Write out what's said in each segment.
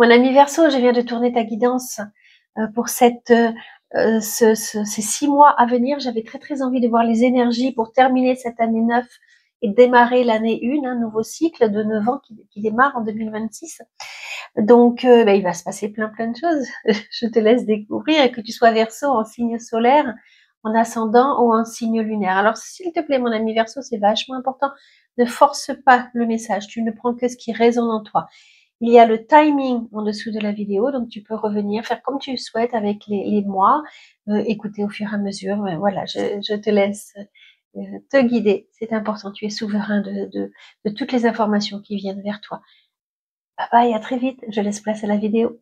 Mon ami Verseau, je viens de tourner ta guidance pour ces 6 mois à venir. J'avais très envie de voir les énergies pour terminer cette année 9 et démarrer l'année 1, un nouveau cycle de 9 ans qui démarre en 2026. Donc, il va se passer plein de choses. Je te laisse découvrir, que tu sois Verseau en signe solaire, en ascendant ou en signe lunaire. Alors, s'il te plaît, mon ami Verseau, c'est vachement important. Ne force pas le message. Tu ne prends que ce qui résonne en toi. Il y a le timing en dessous de la vidéo, donc tu peux revenir, faire comme tu souhaites avec les mois, écouter au fur et à mesure. Voilà, je te laisse te guider. C'est important, tu es souverain de toutes les informations qui viennent vers toi. Bye bye, à très vite. Je laisse place à la vidéo.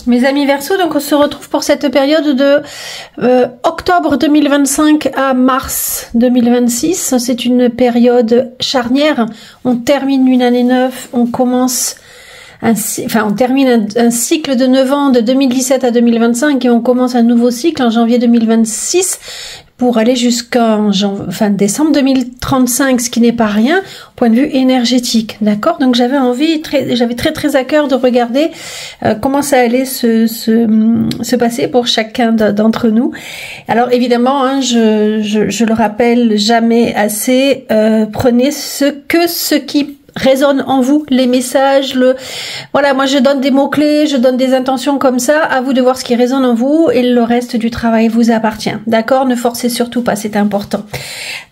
Mes amis Verseau, donc on se retrouve pour cette période de octobre 2025 à mars 2026. C'est une période charnière. On termine une année 9, on commence on termine un cycle de 9 ans de 2017 à 2025 et on commence un nouveau cycle en janvier 2026 pour aller jusqu'en décembre 2035, ce qui n'est pas rien au point de vue énergétique, d'accord? Donc j'avais très à cœur de regarder comment ça allait se passer pour chacun d'entre nous. Alors évidemment, hein, je le rappelle jamais assez, prenez ce qui résonne en vous, les messages, voilà, moi je donne des mots-clés, je donne des intentions comme ça, à vous de voir ce qui résonne en vous et le reste du travail vous appartient, d'accord? Ne forcez surtout pas, c'est important.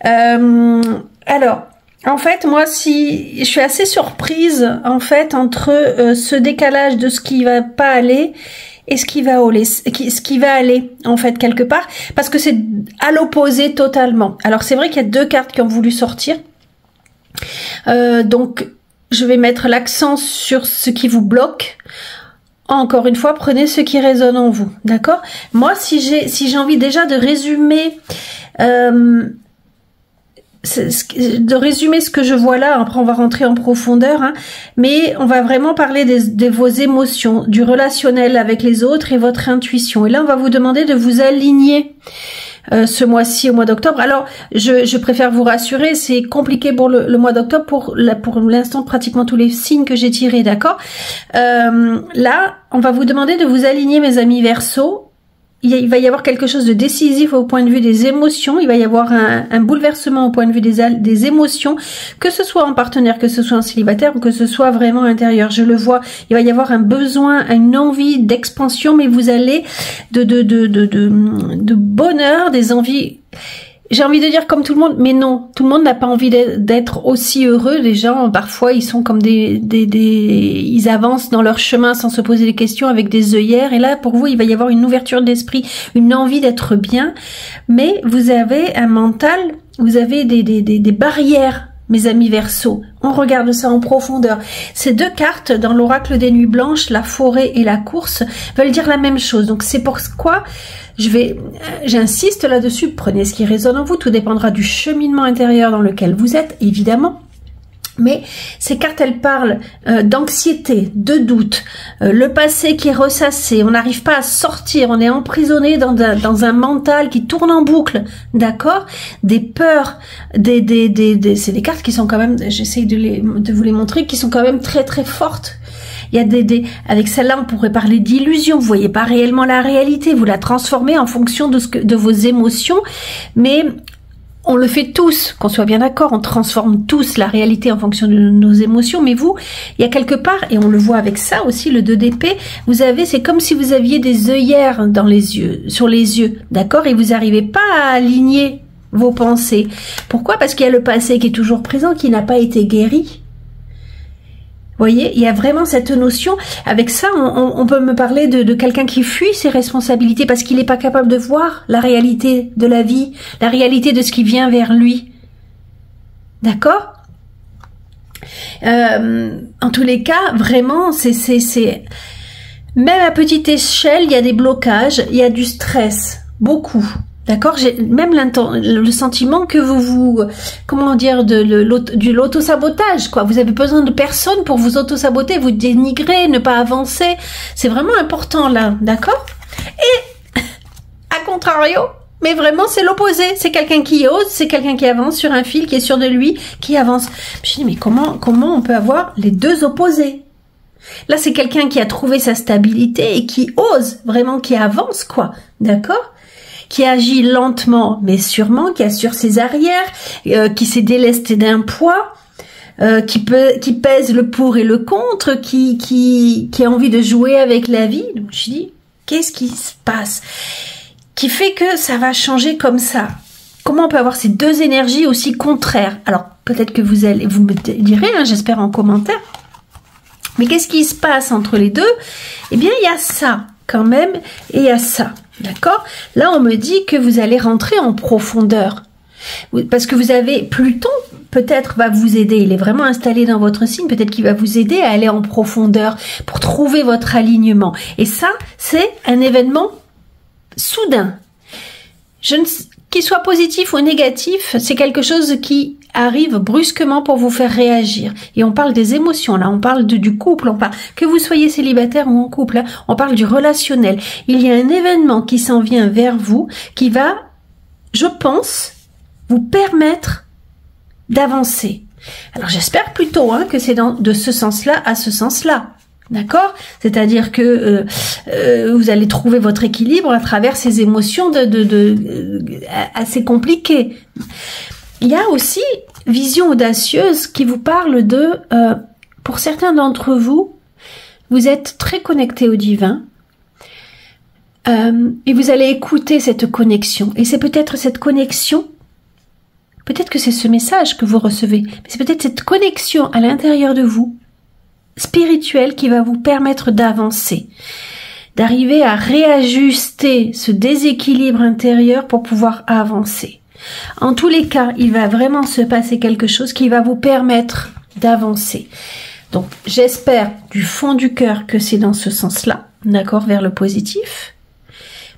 Alors, en fait, moi, je suis assez surprise, en fait, entre ce décalage de ce qui va pas aller et ce qui va aller, en fait, quelque part, parce que c'est à l'opposé totalement. Alors, c'est vrai qu'il y a deux cartes qui ont voulu sortir. Donc je vais mettre l'accent sur ce qui vous bloque. Encore une fois, prenez ce qui résonne en vous, d'accord? Moi, si j'ai envie déjà de résumer ce que je vois là, après on va rentrer en profondeur, hein, mais on va vraiment parler de vos émotions, du relationnel avec les autres et votre intuition. Et là, on va vous demander de vous aligner ce mois-ci au mois d'octobre. Alors, je préfère vous rassurer, c'est compliqué pour le mois d'octobre pour l'instant pratiquement tous les signes que j'ai tirés, d'accord? Là, on va vous demander de vous aligner, mes amis Verseau. Il va y avoir quelque chose de décisif au point de vue des émotions, il va y avoir un bouleversement au point de vue des émotions, que ce soit en partenaire, que ce soit en célibataire ou que ce soit vraiment intérieur. Je le vois, il va y avoir un besoin, une envie d'expansion, mais vous allez de bonheur, des envies. J'ai envie de dire comme tout le monde, mais non, tout le monde n'a pas envie d'être aussi heureux. Les gens, parfois, ils sont comme ils avancent dans leur chemin sans se poser des questions avec des œillères. Et là, pour vous, il va y avoir une ouverture d'esprit, une envie d'être bien. Mais vous avez un mental, vous avez des barrières, mes amis Verseau. On regarde ça en profondeur. Ces deux cartes, dans l'oracle des nuits blanches, la forêt et la course, veulent dire la même chose. Donc c'est pourquoi j'insiste là-dessus, prenez ce qui résonne en vous, tout dépendra du cheminement intérieur dans lequel vous êtes, évidemment. Mais ces cartes, elles parlent d'anxiété, de doute, le passé qui est ressassé, on n'arrive pas à sortir, on est emprisonné dans un mental qui tourne en boucle, d'accord? Des peurs, c'est des cartes qui sont quand même, j'essaye de vous les montrer, qui sont quand même très fortes. Il y a avec celle-là, on pourrait parler d'illusion. Vous voyez pas réellement la réalité. Vous la transformez en fonction de vos émotions. Mais on le fait tous, qu'on soit bien d'accord. On transforme tous la réalité en fonction de nos émotions. Mais vous, il y a quelque part, et on le voit avec ça aussi, le 2 d'épée, c'est comme si vous aviez des œillères sur les yeux. D'accord? Et vous n'arrivez pas à aligner vos pensées. Pourquoi? Parce qu'il y a le passé qui est toujours présent, qui n'a pas été guéri. Vous voyez, il y a vraiment cette notion. Avec ça, on peut me parler de quelqu'un qui fuit ses responsabilités parce qu'il n'est pas capable de voir la réalité de la vie, la réalité de ce qui vient vers lui. D'accord? En tous les cas, vraiment, même à petite échelle, il y a des blocages, il y a du stress, beaucoup. D'accord? J'ai même le sentiment que comment dire, de l'auto-sabotage, quoi. Vous avez besoin de personne pour vous auto-saboter, vous dénigrer, ne pas avancer. C'est vraiment important, là. D'accord? Et, à contrario, mais vraiment, c'est l'opposé. C'est quelqu'un qui ose, c'est quelqu'un qui avance sur un fil, qui est sûr de lui, qui avance. Je me dis, mais comment on peut avoir les deux opposés? Là, c'est quelqu'un qui a trouvé sa stabilité et qui ose, vraiment, qui avance, quoi. D'accord? Qui agit lentement mais sûrement, qui assure ses arrières, qui s'est délesté d'un poids, qui pèse le pour et le contre, qui a envie de jouer avec la vie. Donc je dis, qu'est-ce qui se passe qui fait que ça va changer comme ça? Comment on peut avoir ces deux énergies aussi contraires? Alors peut-être que vous me direz, hein, j'espère en commentaire. Mais qu'est-ce qui se passe entre les deux? Eh bien, il y a ça quand même et il y a ça. D'accord? Là, on me dit que vous allez rentrer en profondeur. Parce que vous avez Pluton, peut-être va vous aider. Il est vraiment installé dans votre signe. Peut-être qu'il va vous aider à aller en profondeur pour trouver votre alignement. Et ça, c'est un événement soudain. Qu'il soit positif ou négatif, c'est quelque chose qui arrive brusquement pour vous faire réagir. Et on parle des émotions, là, on parle du couple, on parle que vous soyez célibataire ou en couple, là, on parle du relationnel. Il y a un événement qui s'en vient vers vous, qui va, je pense, vous permettre d'avancer. Alors j'espère plutôt que c'est de ce sens-là à ce sens-là. D'accord? C'est-à-dire que vous allez trouver votre équilibre à travers ces émotions assez compliquées. Il y a aussi vision audacieuse qui vous parle de, pour certains d'entre vous, vous êtes très connectés au divin et vous allez écouter cette connexion. Et c'est peut-être cette connexion, peut-être que c'est ce message que vous recevez, mais c'est peut-être cette connexion à l'intérieur de vous, spirituelle, qui va vous permettre d'avancer, d'arriver à réajuster ce déséquilibre intérieur pour pouvoir avancer. En tous les cas, il va vraiment se passer quelque chose qui va vous permettre d'avancer. Donc, j'espère du fond du cœur que c'est dans ce sens-là, d'accord, vers le positif,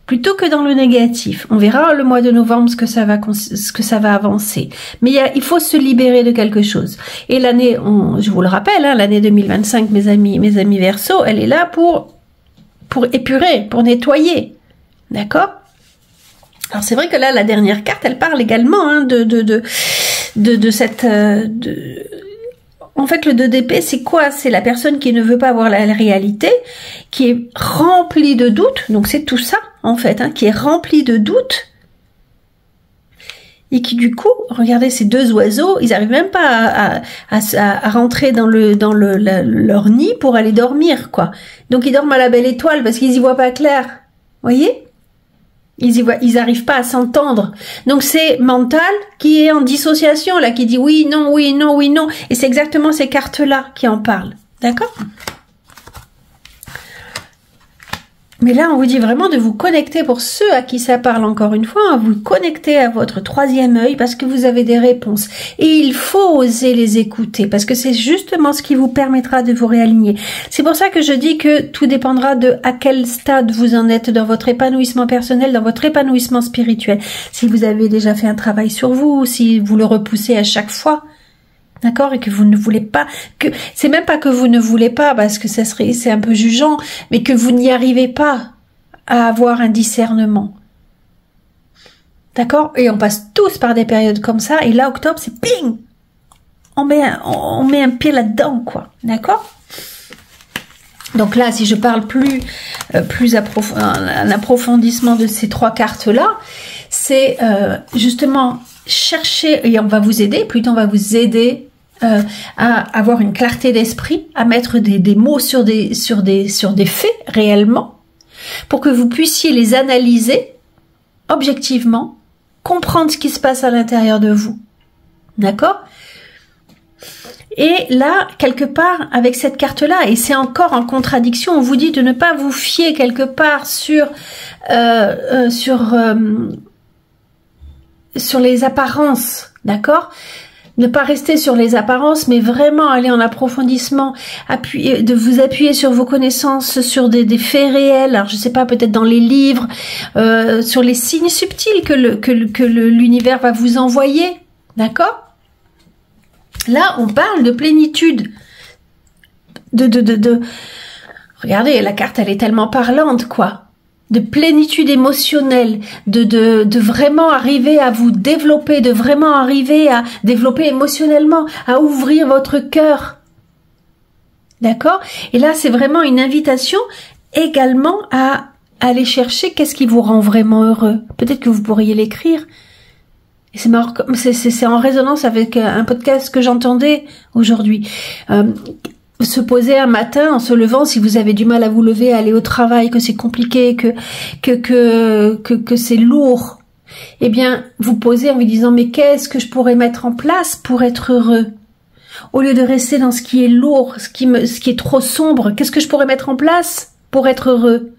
plutôt que dans le négatif. On verra le mois de novembre ce que ça va avancer. Mais il faut se libérer de quelque chose. Et l'année, je vous le rappelle, l'année 2025, mes amis Verseau, elle est là pour épurer, pour nettoyer, d'accord? Alors c'est vrai que là, la dernière carte, elle parle également de cette... En fait, le 2 d'épée, c'est quoi? C'est la personne qui ne veut pas voir la réalité, qui est remplie de doutes. Donc c'est tout ça, en fait, qui est remplie de doutes. Et qui, du coup, regardez ces deux oiseaux, ils n'arrivent même pas à rentrer dans leur nid pour aller dormir, quoi. Donc ils dorment à la belle étoile parce qu'ils y voient pas clair. Voyez? Ils arrivent pas à s'entendre. Donc c'est mental qui est en dissociation, là, qui dit oui, non, oui, non, oui, non. Et c'est exactement ces cartes-là qui en parlent. D'accord? Mais là, on vous dit vraiment de vous connecter, pour ceux à qui ça parle encore une fois, vous connecter à votre troisième œil parce que vous avez des réponses. Et il faut oser les écouter parce que c'est justement ce qui vous permettra de vous réaligner. C'est pour ça que je dis que tout dépendra de à quel stade vous en êtes dans votre épanouissement personnel, dans votre épanouissement spirituel. Si vous avez déjà fait un travail sur vous, si vous le repoussez à chaque fois, d'accord, et que vous ne voulez pas, c'est même pas que vous ne voulez pas, parce que c'est un peu jugeant, mais que vous n'y arrivez pas à avoir un discernement. D'accord? Et on passe tous par des périodes comme ça, et là, octobre, c'est ping! On met un pied là-dedans, quoi. D'accord? Donc là, si je parle un approfondissement de ces trois cartes-là, c'est justement chercher, et on va vous aider, Pluton va vous aider à avoir une clarté d'esprit, à mettre des mots sur des faits réellement, pour que vous puissiez les analyser objectivement, comprendre ce qui se passe à l'intérieur de vous. D'accord? Et là, quelque part, avec cette carte-là, et c'est encore en contradiction, on vous dit de ne pas vous fier quelque part sur les apparences, d'accord? Ne pas rester sur les apparences, mais vraiment aller en approfondissement, de vous appuyer sur vos connaissances, sur des faits réels. Alors je sais pas, peut-être dans les livres, sur les signes subtils que l'univers va vous envoyer, d'accord? Là, on parle de plénitude, regardez, la carte, elle est tellement parlante, quoi. De plénitude émotionnelle, de vraiment arriver à vous développer, de vraiment arriver à développer émotionnellement, à ouvrir votre cœur. D'accord? Et là, c'est vraiment une invitation également à aller chercher qu'est-ce qui vous rend vraiment heureux. Peut-être que vous pourriez l'écrire. Et c'est marrant, c'est en résonance avec un podcast que j'entendais aujourd'hui. Se poser un matin en se levant, si vous avez du mal à vous lever, à aller au travail, que c'est compliqué, que c'est lourd, eh bien, vous posez en vous disant, mais qu'est-ce que je pourrais mettre en place pour être heureux? Au lieu de rester dans ce qui est lourd, ce qui est trop sombre, qu'est-ce que je pourrais mettre en place pour être heureux?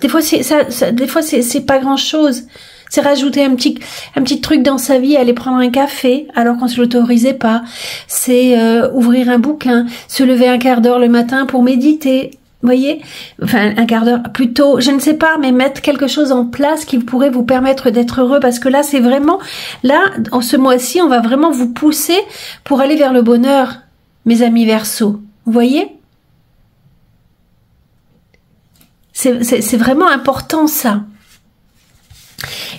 Des fois, c'est pas grand chose. C'est rajouter un petit truc dans sa vie, aller prendre un café alors qu'on se l'autorisait pas. C'est ouvrir un bouquin, se lever un quart d'heure le matin pour méditer. Vous voyez? Enfin, un quart d'heure plutôt, je ne sais pas, mais mettre quelque chose en place qui pourrait vous permettre d'être heureux, parce que là, c'est vraiment, là, en ce mois-ci, on va vraiment vous pousser pour aller vers le bonheur, mes amis Verseau. Vous voyez? C'est vraiment important, ça.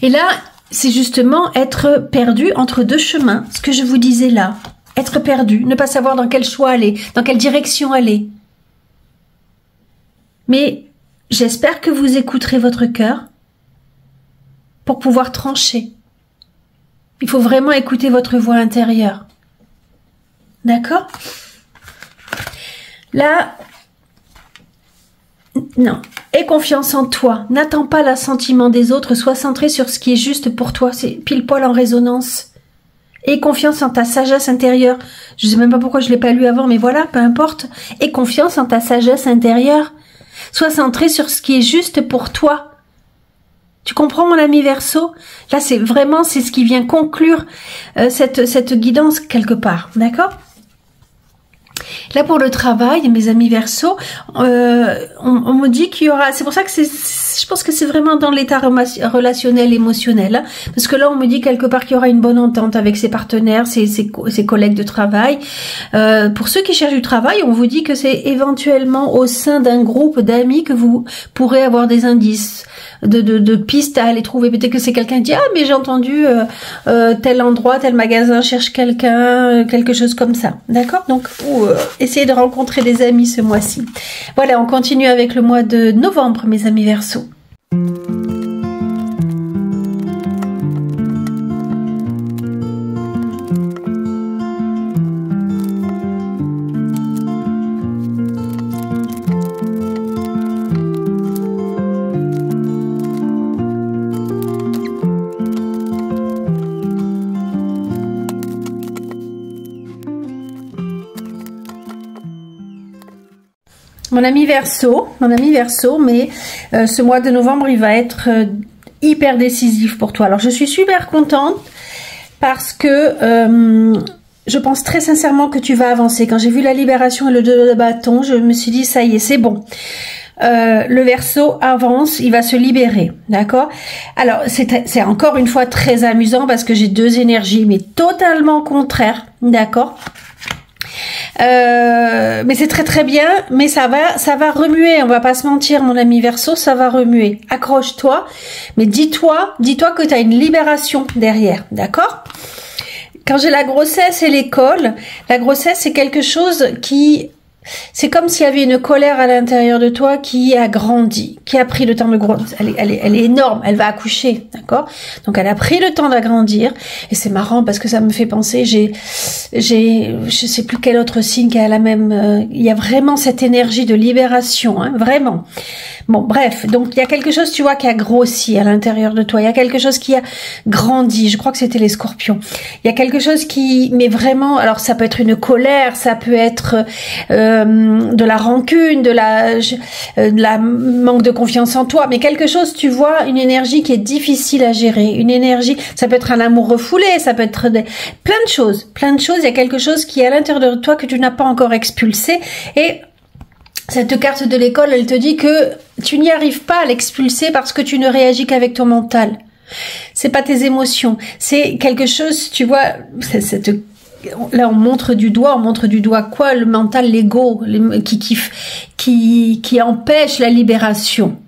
Et là, c'est justement être perdu entre deux chemins, ce que je vous disais là. Être perdu, ne pas savoir dans quel choix aller, dans quelle direction aller. Mais j'espère que vous écouterez votre cœur pour pouvoir trancher. Il faut vraiment écouter votre voix intérieure. D'accord? Là, non. Aie confiance en toi. N'attends pas l'assentiment des autres. Sois centré sur ce qui est juste pour toi. C'est pile poil en résonance. Aie confiance en ta sagesse intérieure. Je sais même pas pourquoi je l'ai pas lu avant, mais voilà, peu importe. Aie confiance en ta sagesse intérieure. Sois centré sur ce qui est juste pour toi. Tu comprends, mon ami Verseau? Là, c'est ce qui vient conclure cette guidance quelque part. D'accord? Là, pour le travail, mes amis Verseau, on me dit qu'il y aura... C'est pour ça que je pense que c'est vraiment dans l'état relationnel, émotionnel. Hein, parce que là, on me dit quelque part qu'il y aura une bonne entente avec ses partenaires, ses collègues de travail. Pour ceux qui cherchent du travail, on vous dit que c'est éventuellement au sein d'un groupe d'amis que vous pourrez avoir des indices, de pistes à aller trouver. Peut-être que c'est quelqu'un qui dit, ah, mais j'ai entendu tel endroit, tel magasin cherche quelqu'un, quelque chose comme ça. D'accord? Donc, essayez de rencontrer des amis ce mois-ci. Voilà, on continue avec le mois de novembre, mes amis Verseau. Mon ami Verseau, mais ce mois de novembre, il va être hyper décisif pour toi. Alors, je suis super contente parce que je pense très sincèrement que tu vas avancer. Quand j'ai vu la libération et le 2 de bâton, je me suis dit, ça y est, c'est bon. Le Verseau avance, il va se libérer, d'accord? Alors, c'est encore une fois très amusant parce que j'ai deux énergies, mais totalement contraires, d'accord? Mais c'est très très bien, mais ça va remuer, on va pas se mentir, mon ami Verseau, ça va remuer. Accroche-toi, mais dis-toi que tu as une libération derrière, d'accord? Quand j'ai la grossesse et l'école, la grossesse c'est quelque chose qui... C'est comme s'il y avait une colère à l'intérieur de toi qui a grandi, qui a pris le temps de grandir. Elle est énorme, elle va accoucher, d'accord? Donc elle a pris le temps d'agrandir. Et c'est marrant parce que ça me fait penser, je sais plus quel autre signe qui a la même... il y a vraiment cette énergie de libération, hein, vraiment. Bon, bref, donc il y a quelque chose, tu vois, qui a grossi à l'intérieur de toi. Il y a quelque chose qui a grandi. Je crois que c'était les scorpions. Il y a quelque chose qui, mais vraiment, alors ça peut être une colère, ça peut être de la rancune, de la manque de confiance en toi, mais quelque chose, tu vois, une énergie qui est difficile à gérer. Une énergie, ça peut être un amour refoulé, ça peut être plein de choses. Il y a quelque chose qui est à l'intérieur de toi que tu n'as pas encore expulsé et cette carte de l'école, elle te dit que tu n'y arrives pas à l'expulser parce que tu ne réagis qu'avec ton mental. C'est pas tes émotions. C'est quelque chose, tu vois, là on montre du doigt quoi? Le mental, l'ego, qui empêche la libération.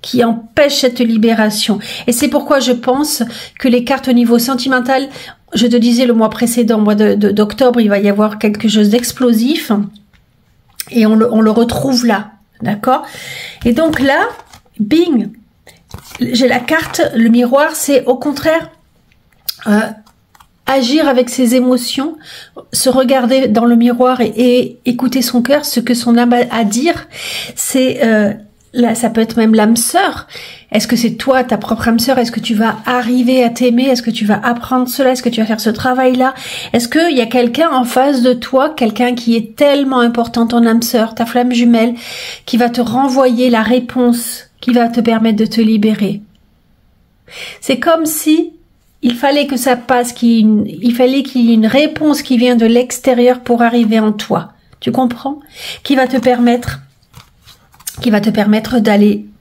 Qui empêche cette libération. Et c'est pourquoi je pense que les cartes au niveau sentimental, je te disais le mois précédent, mois d'octobre, il va y avoir quelque chose d'explosif. Et on le retrouve là, d'accord? Et donc là, bing, j'ai la carte, le miroir, c'est au contraire agir avec ses émotions, se regarder dans le miroir et écouter son cœur, ce que son âme a à dire. C'est là, ça peut être même l'âme sœur. Est-ce que c'est toi, ta propre âme sœur? Est-ce que tu vas arriver à t'aimer? Est-ce que tu vas apprendre cela? Est-ce que tu vas faire ce travail-là? Est-ce qu'il y a quelqu'un en face de toi, quelqu'un qui est tellement important, ton âme sœur, ta flamme jumelle, qui va te renvoyer la réponse, qui va te permettre de te libérer? C'est comme si il fallait que ça passe, il fallait qu'il y ait une réponse qui vient de l'extérieur pour arriver en toi. Tu comprends? Qui va te permettre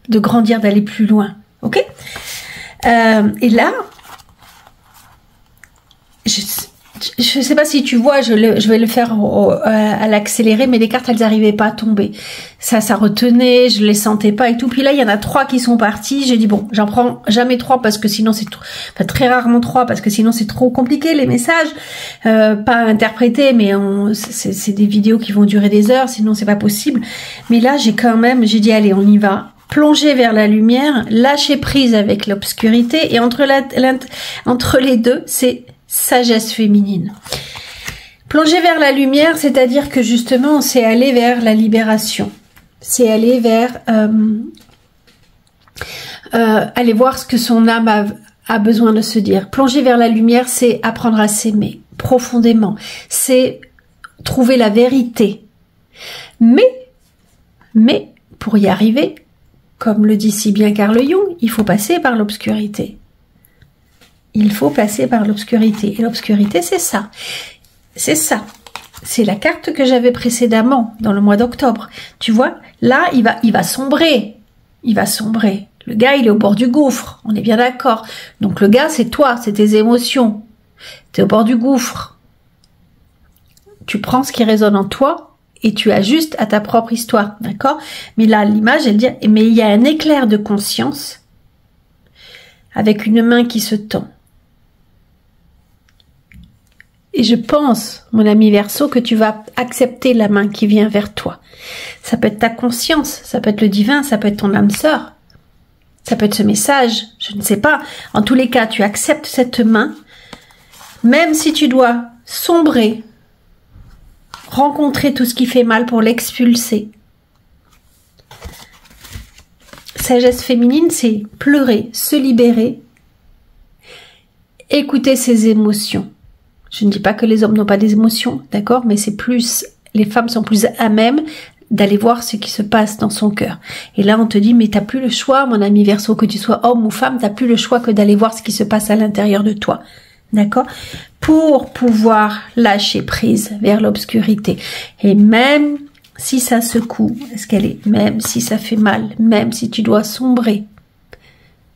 de grandir, d'aller plus loin. Ok? Et là, je sais pas si tu vois, je vais le faire à l'accéléré, mais les cartes, elles n'arrivaient pas à tomber. Ça retenait, je les sentais pas et tout. Puis là, il y en a 3 qui sont partis. J'ai dit, bon, j'en prends jamais 3 parce que sinon c'est trop, enfin très rarement 3 parce que sinon c'est trop compliqué, les messages. Pas interprétés, mais c'est des vidéos qui vont durer des heures, sinon c'est pas possible. Mais là, j'ai dit, allez, on y va. Plonger vers la lumière, lâcher prise avec l'obscurité, et entre les deux, c'est sagesse féminine. Plonger vers la lumière, c'est-à-dire que justement, c'est aller vers la libération. C'est aller vers aller voir ce que son âme a besoin de se dire. Plonger vers la lumière, c'est apprendre à s'aimer profondément. C'est trouver la vérité. Mais pour y arriver, comme le dit si bien Carl Jung, il faut passer par l'obscurité. Il faut passer par l'obscurité. Et l'obscurité, c'est ça. C'est ça. C'est la carte que j'avais précédemment, dans le mois d'octobre. Tu vois, là, il va sombrer. Il va sombrer. Le gars, il est au bord du gouffre. On est bien d'accord. Donc le gars, c'est toi, c'est tes émotions. Tu es au bord du gouffre. Tu prends ce qui résonne en toi et tu ajustes à ta propre histoire, d'accord? Mais là, l'image, elle dit, mais il y a un éclair de conscience avec une main qui se tend. Et je pense, mon ami Verseau, que tu vas accepter la main qui vient vers toi. Ça peut être ta conscience, ça peut être le divin, ça peut être ton âme sœur, ça peut être ce message, je ne sais pas. En tous les cas, tu acceptes cette main, même si tu dois sombrer, rencontrer tout ce qui fait mal pour l'expulser. Sagesse féminine, c'est pleurer, se libérer, écouter ses émotions. Je ne dis pas que les hommes n'ont pas des émotions, d'accord, mais c'est plus, les femmes sont plus à même d'aller voir ce qui se passe dans son cœur. Et là, on te dit, mais t'as plus le choix, mon ami Verseau, que tu sois homme ou femme, t'as plus le choix que d'aller voir ce qui se passe à l'intérieur de toi. D'accord? Pour pouvoir lâcher prise vers l'obscurité. Et même si ça secoue, même si ça fait mal, même si tu dois sombrer.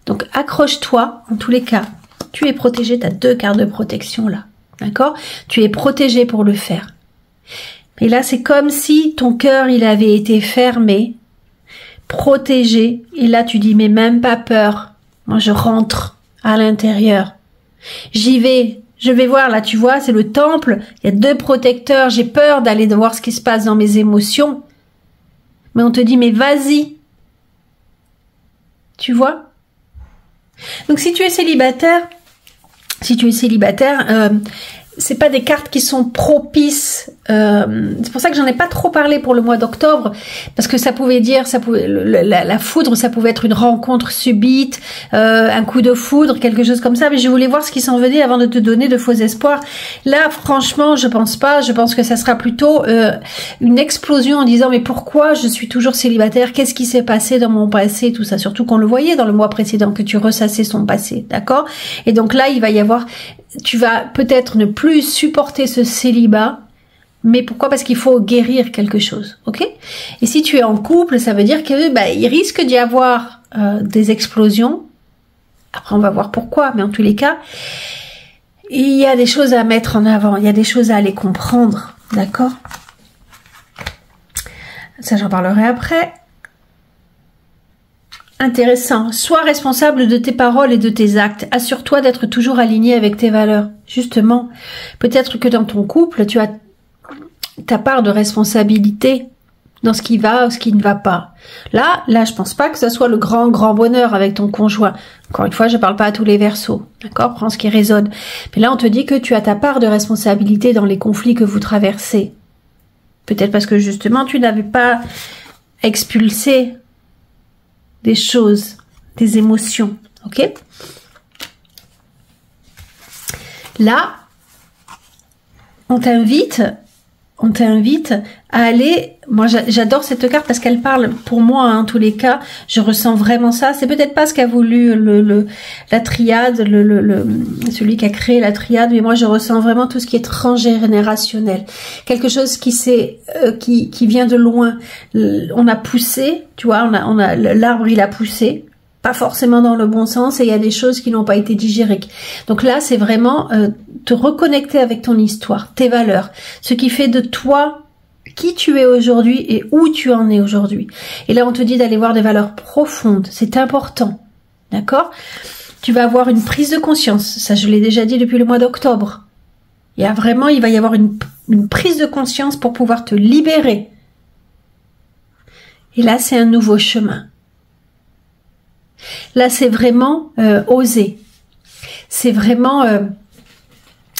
Donc, accroche-toi, en tous les cas. Tu es protégé, tu as 2 cartes de protection là. D'accord? Tu es protégé pour le faire. Mais là, c'est comme si ton cœur, il avait été fermé, protégé. Et là, tu dis, mais même pas peur. Moi, je rentre à l'intérieur. J'y vais. Je vais voir, là, tu vois, c'est le temple. Il y a 2 protecteurs. J'ai peur d'aller voir ce qui se passe dans mes émotions. Mais on te dit, mais vas-y. Tu vois? Donc, si tu es célibataire, c'est pas des cartes qui sont propices. C'est pour ça que j'en ai pas trop parlé pour le mois d'octobre, parce que ça pouvait dire, la foudre, ça pouvait être une rencontre subite, un coup de foudre, quelque chose comme ça. Mais je voulais voir ce qui s'en venait avant de te donner de faux espoirs. Là, franchement, je pense pas. Je pense que ça sera plutôt une explosion en disant mais pourquoi je suis toujours célibataire? Qu'est-ce qui s'est passé dans mon passé? Tout ça, surtout qu'on le voyait dans le mois précédent que tu ressassais son passé, d'accord? Et donc là, il va y avoir, tu vas peut-être ne plus supporter ce célibat, mais pourquoi? Parce qu'il faut guérir quelque chose, ok? Et si tu es en couple, ça veut dire que il risque d'y avoir des explosions. Après, on va voir pourquoi, mais en tous les cas, il y a des choses à mettre en avant, il y a des choses à aller comprendre, d'accord? Ça, j'en parlerai après. Intéressant. Sois responsable de tes paroles et de tes actes. Assure-toi d'être toujours aligné avec tes valeurs. Justement, peut-être que dans ton couple, tu as ta part de responsabilité dans ce qui va ou ce qui ne va pas. Là, je pense pas que ça soit le grand bonheur avec ton conjoint. Encore une fois, je parle pas à tous les versos. D'accord? Prends ce qui résonne. Mais là, on te dit que tu as ta part de responsabilité dans les conflits que vous traversez. Peut-être parce que justement, tu n'avais pas expulsé des choses, des émotions, ok? Là, on t'invite à aller, moi j'adore cette carte parce qu'elle parle pour moi, en tous les cas, je ressens vraiment ça. C'est peut-être pas ce qu'a voulu la triade, celui qui a créé la triade, mais moi je ressens vraiment tout ce qui est transgénérationnel. Quelque chose qui vient de loin. On a poussé, tu vois, l'arbre il a poussé. Pas forcément dans le bon sens, et il y a des choses qui n'ont pas été digérées. Donc là, c'est vraiment te reconnecter avec ton histoire, tes valeurs, ce qui fait de toi qui tu es aujourd'hui et où tu en es aujourd'hui. Et là, on te dit d'aller voir des valeurs profondes, c'est important, d'accord? Tu vas avoir une prise de conscience, ça je l'ai déjà dit depuis le mois d'octobre. Il va y avoir une prise de conscience pour pouvoir te libérer. Et là, c'est un nouveau chemin. Là, c'est vraiment oser. C'est vraiment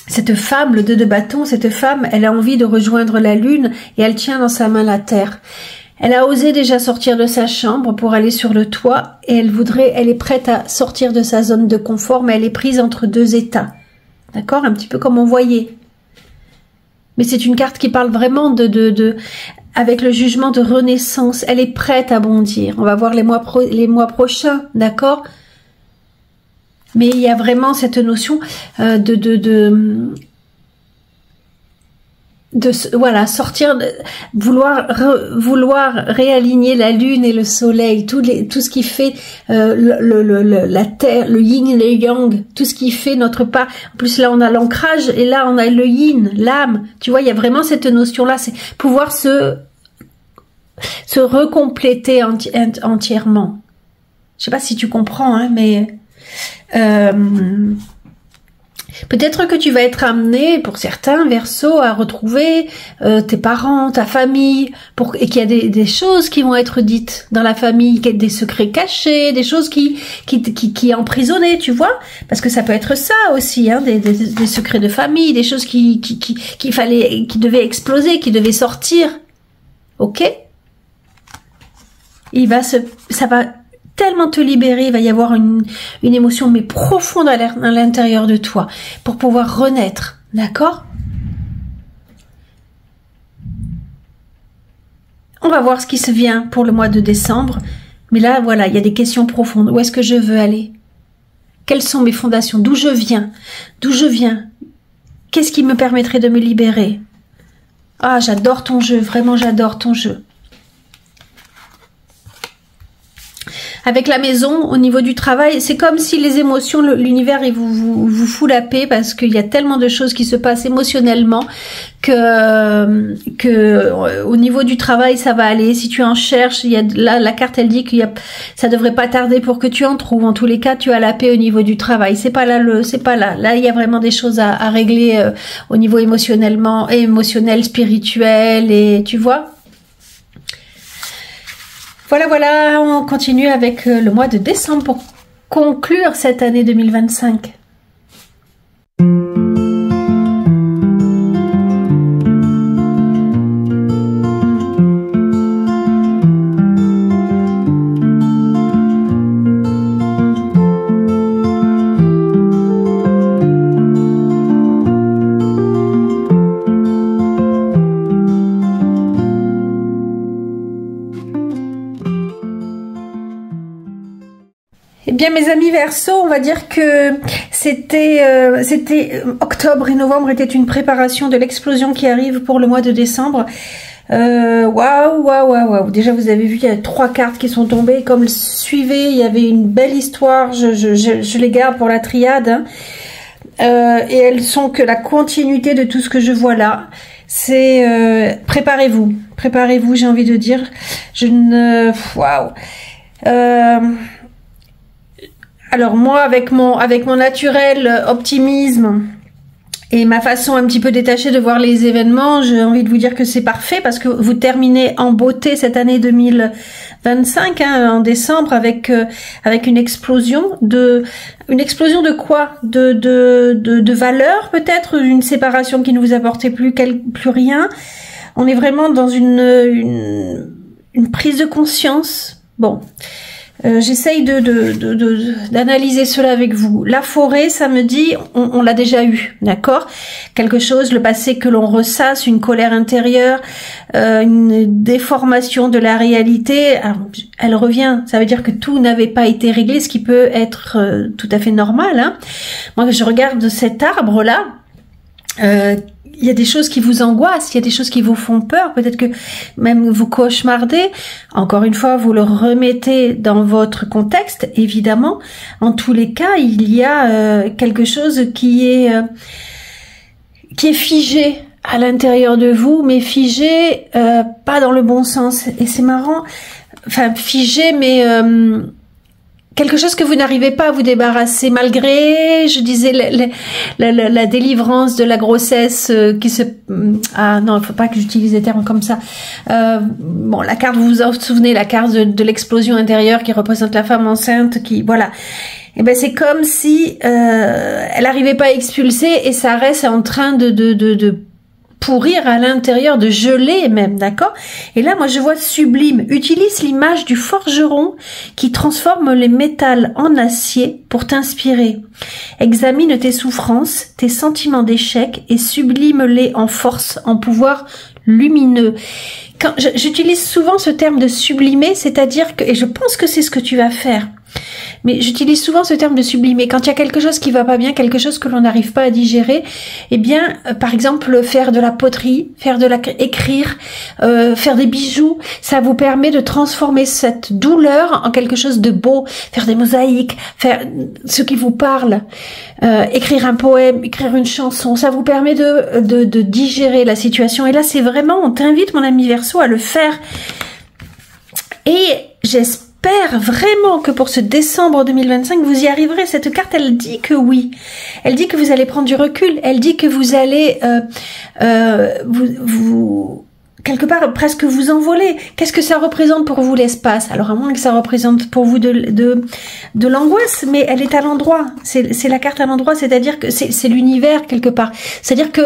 cette femme, le 2 de bâton, cette femme, elle a envie de rejoindre la lune et elle tient dans sa main la terre. Elle a osé déjà sortir de sa chambre pour aller sur le toit et elle est prête à sortir de sa zone de confort, mais elle est prise entre deux états. D'accord? Un petit peu comme on voyait. Mais c'est une carte qui parle vraiment avec le jugement de renaissance. Elle est prête à bondir. On va voir les mois prochains, d'accord? Mais il y a vraiment cette notion voilà, sortir, vouloir réaligner la lune et le soleil, tout ce qui fait la terre, le yin et le yang, tout ce qui fait notre part. En plus là on a l'ancrage et là on a le yin, l'âme. Tu vois, il y a vraiment cette notion là, c'est pouvoir se recompléter entièrement. Je sais pas si tu comprends, hein, mais peut-être que tu vas être amené, pour certains Verseaux, à retrouver tes parents, ta famille, et qu'il y a des choses qui vont être dites dans la famille, des secrets cachés, des choses qui emprisonnées, tu vois, parce que ça peut être ça aussi, hein, des secrets de famille, des choses qui devaient exploser, qui devaient sortir, ok? Ça va tellement te libérer, il va y avoir une émotion mais profonde à l'intérieur de toi pour pouvoir renaître, d'accord? On va voir ce qui se vient pour le mois de décembre, mais là voilà, il y a des questions profondes. Où est-ce que je veux aller? Quelles sont mes fondations? D'où je viens? Qu'est-ce qui me permettrait de me libérer? Ah, j'adore ton jeu, vraiment j'adore ton jeu. Avec la maison, au niveau du travail, c'est comme si les émotions, l'univers, il vous fout la paix parce qu'il y a tellement de choses qui se passent émotionnellement que au niveau du travail, ça va aller. Si tu en cherches, la carte, elle dit ça devrait pas tarder pour que tu en trouves. En tous les cas, tu as la paix au niveau du travail. C'est pas là. Là, il y a vraiment des choses à régler au niveau émotionnel, spirituel, et tu vois. Voilà, on continue avec le mois de décembre pour conclure cette année 2025. bien, mes amis Verseau, on va dire que c'était octobre et novembre étaient une préparation de l'explosion qui arrive pour le mois de décembre. Waouh. Déjà, vous avez vu, il y a 3 cartes qui sont tombées. Comme suivez, il y avait une belle histoire. Je les garde pour la triade. Hein. Et elles sont que la continuité de tout ce que je vois là. C'est préparez-vous, j'ai envie de dire. Waouh. Alors moi, avec mon naturel optimisme et ma façon un petit peu détachée de voir les événements, j'ai envie de vous dire que c'est parfait parce que vous terminez en beauté cette année 2025, hein, en décembre, avec une explosion de quoi? De valeur peut-être, une séparation qui ne vous apportait plus rien. On est vraiment dans une prise de conscience. Bon. J'essaye d'analyser cela avec vous. La forêt, ça me dit, on l'a déjà eu, d'accord? Quelque chose, le passé que l'on ressasse, une colère intérieure, une déformation de la réalité. Alors, elle revient, ça veut dire que tout n'avait pas été réglé, ce qui peut être tout à fait normal. Hein. Moi, je regarde cet arbre-là. Il y a des choses qui vous angoissent, il y a des choses qui vous font peur, peut-être que même vous cauchemardez. Encore une fois, vous le remettez dans votre contexte, évidemment. En tous les cas, il y a quelque chose qui est figé à l'intérieur de vous, mais figé pas dans le bon sens. Et c'est marrant, enfin figé, mais quelque chose que vous n'arrivez pas à vous débarrasser malgré, je disais, la délivrance de la grossesse qui se... Ah non, il faut pas que j'utilise des termes comme ça. Bon, la carte, vous vous souvenez, la carte de l'explosion intérieure qui représente la femme enceinte, qui... Voilà. Et ben c'est comme si elle n'arrivait pas à expulser et ça reste en train de pourrir à l'intérieur, de geler même, d'accord? Et là, moi, je vois sublime. Utilise l'image du forgeron qui transforme les métals en acier pour t'inspirer. Examine tes souffrances, tes sentiments d'échec et sublime-les en force, en pouvoir lumineux. Quand j'utilise souvent ce terme de sublimer, c'est-à-dire que, et je pense que c'est ce que tu vas faire, mais j'utilise souvent ce terme de sublimer. Quand il y a quelque chose qui va pas bien, quelque chose que l'on n'arrive pas à digérer, eh bien, par exemple, faire de la poterie, écrire, faire des bijoux, ça vous permet de transformer cette douleur en quelque chose de beau. Faire des mosaïques, faire ce qui vous parle, écrire un poème, écrire une chanson, ça vous permet de digérer la situation. Et là, c'est vraiment, on t'invite, mon ami Verseau, à le faire. Et j'espère vraiment que pour ce décembre 2025, vous y arriverez. Cette carte, elle dit que oui. Elle dit que vous allez prendre du recul. Elle dit que vous allez vous quelque part presque vous envoler. Qu'est-ce que ça représente pour vous l'espace? Alors à moins que ça représente pour vous de l'angoisse, mais elle est à l'endroit. C'est la carte à l'endroit, c'est-à-dire que c'est l'univers quelque part. C'est-à-dire que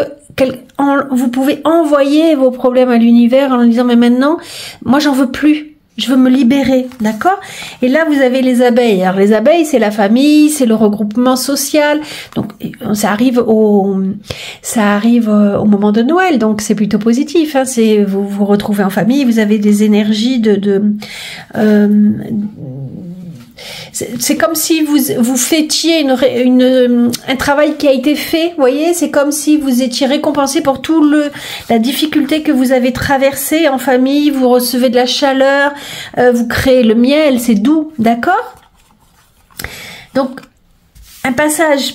vous pouvez envoyer vos problèmes à l'univers en disant mais maintenant, moi j'en veux plus. Je veux me libérer, d'accord? Et là, vous avez les abeilles. Alors, les abeilles, c'est la famille, c'est le regroupement social. Donc, ça arrive au moment de Noël. Donc, c'est plutôt positif. Hein. C'est vous vous retrouvez en famille, vous avez des énergies c'est comme si vous fêtiez un travail qui a été fait, vous voyez, c'est comme si vous étiez récompensé pour la difficulté que vous avez traversée en famille, vous recevez de la chaleur, vous créez le miel, c'est doux, d'accord? Donc, un passage,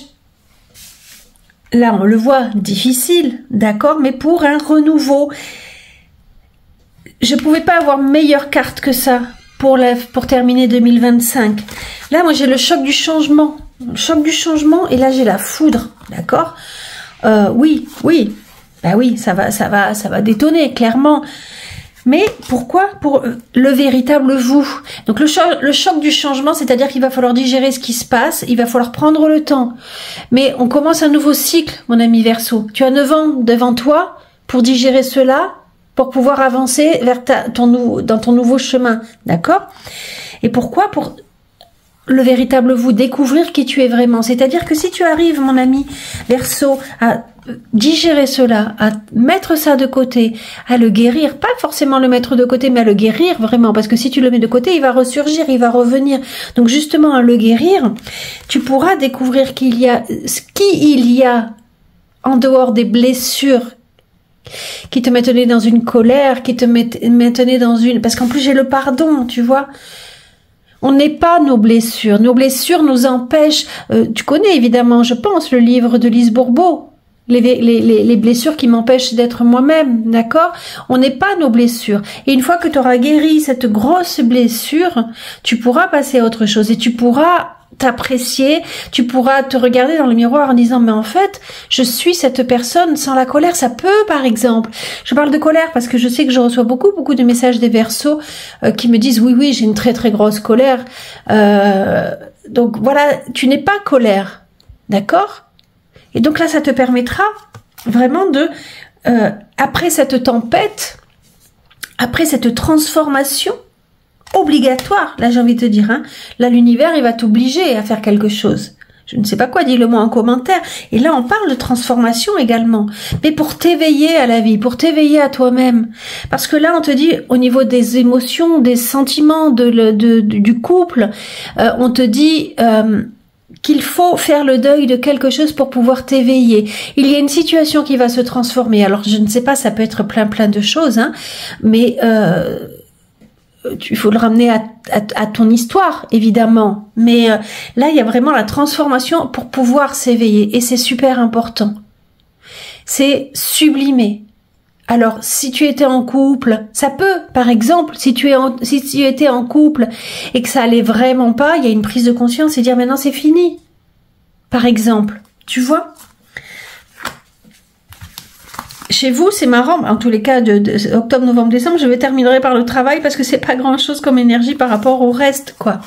là on le voit, difficile, d'accord, mais pour un renouveau. Je pouvais pas avoir meilleure carte que ça. Pour terminer 2025. Là, moi, j'ai le choc du changement. Le choc du changement, et là, j'ai la foudre. D'accord? Oui. Bah oui, ça va détonner, clairement. Mais pourquoi? Pour le véritable vous. Donc, le choc du changement, c'est-à-dire qu'il va falloir digérer ce qui se passe, il va falloir prendre le temps. Mais on commence un nouveau cycle, mon ami Verseau. Tu as 9 ans devant toi pour digérer cela, pour pouvoir avancer vers dans ton nouveau chemin, d'accord? Et pourquoi? Pour le véritable vous, découvrir qui tu es vraiment. C'est-à-dire que si tu arrives, mon ami Verseau, à digérer cela, à mettre ça de côté, à le guérir, pas forcément le mettre de côté, mais à le guérir vraiment, parce que si tu le mets de côté, il va ressurgir, il va revenir. Donc justement, à le guérir, tu pourras découvrir qui il y a en dehors des blessures qui te maintenaient dans une colère, qui te maintenaient dans une... Parce qu'en plus, j'ai le pardon, tu vois. On n'est pas nos blessures. Nos blessures nous empêchent... tu connais évidemment, je pense, le livre de Lise Bourbeau. Les blessures qui m'empêchent d'être moi-même, d'accord? On n'est pas nos blessures. Et une fois que tu auras guéri cette grosse blessure, tu pourras passer à autre chose et tu pourras t'apprécier, tu pourras te regarder dans le miroir en disant mais en fait je suis cette personne sans la colère. Ça peut, par exemple, je parle de colère parce que je sais que je reçois beaucoup de messages des Verseaux qui me disent oui j'ai une très grosse colère, donc voilà, tu n'es pas colère, d'accord? Et donc là ça te permettra vraiment de après cette tempête, après cette transformation obligatoire, là j'ai envie de te dire, hein, là l'univers il va t'obliger à faire quelque chose. Je ne sais pas quoi, dis-le moi en commentaire. Et là on parle de transformation également, mais pour t'éveiller à la vie, pour t'éveiller à toi-même. Parce que là on te dit au niveau des émotions, des sentiments, du couple, on te dit qu'il faut faire le deuil de quelque chose pour pouvoir t'éveiller. Il y a une situation qui va se transformer. Alors je ne sais pas, ça peut être plein de choses, hein, mais il faut le ramener à ton histoire, évidemment. Mais là, il y a vraiment la transformation pour pouvoir s'éveiller. Et c'est super important. C'est sublimé. Alors, si tu étais en couple, ça peut, par exemple, si tu étais en couple et que ça allait vraiment pas, il y a une prise de conscience et dire maintenant c'est fini. Par exemple, tu vois? Chez vous, c'est marrant, en tous les cas, de octobre, novembre, décembre, je terminerai par le travail parce que c'est pas grand chose comme énergie par rapport au reste, quoi.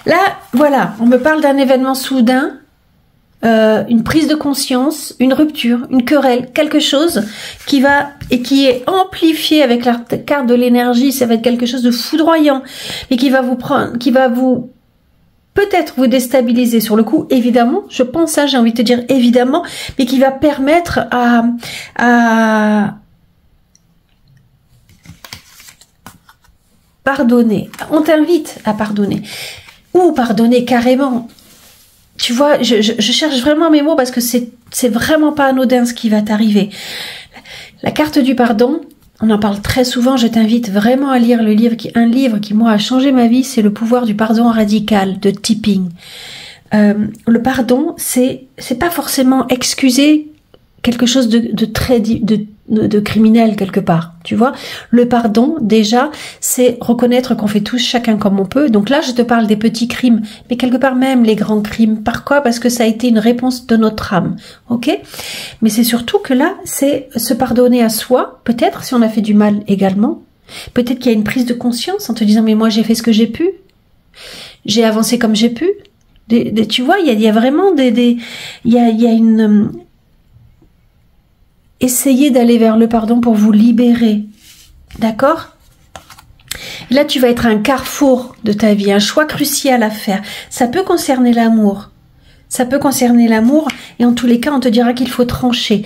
Là, voilà, on me parle d'un événement soudain, une prise de conscience, une rupture, une querelle, quelque chose qui est amplifié avec la carte de l'énergie. Ça va être quelque chose de foudroyant, mais qui va vous peut-être vous déstabiliser sur le coup, évidemment, je pense ça, j'ai envie de te dire évidemment, mais qui va permettre à pardonner. On t'invite à pardonner. Ou pardonner carrément. Tu vois, je cherche vraiment mes mots parce que c'est vraiment pas anodin ce qui va t'arriver. La carte du pardon, on en parle très souvent, je t'invite vraiment à lire un livre qui moi a changé ma vie, c'est Le pouvoir du pardon radical de Tipping. Le pardon, c'est pas forcément excuser quelque chose de criminel quelque part, tu vois. Le pardon, déjà, c'est reconnaître qu'on fait tous chacun comme on peut. Donc là, je te parle des petits crimes, mais quelque part même les grands crimes. Par quoi? Parce que ça a été une réponse de notre âme, ok? Mais c'est surtout que là, c'est se pardonner à soi, peut-être si on a fait du mal également. Peut-être qu'il y a une prise de conscience en te disant, mais moi j'ai fait ce que j'ai pu, j'ai avancé comme j'ai pu. Tu vois, il y a vraiment il y a une... Essayez d'aller vers le pardon pour vous libérer. D'accord? Là, tu vas être à un carrefour de ta vie, un choix crucial à faire. Ça peut concerner l'amour. Ça peut concerner l'amour et en tous les cas, on te dira qu'il faut trancher.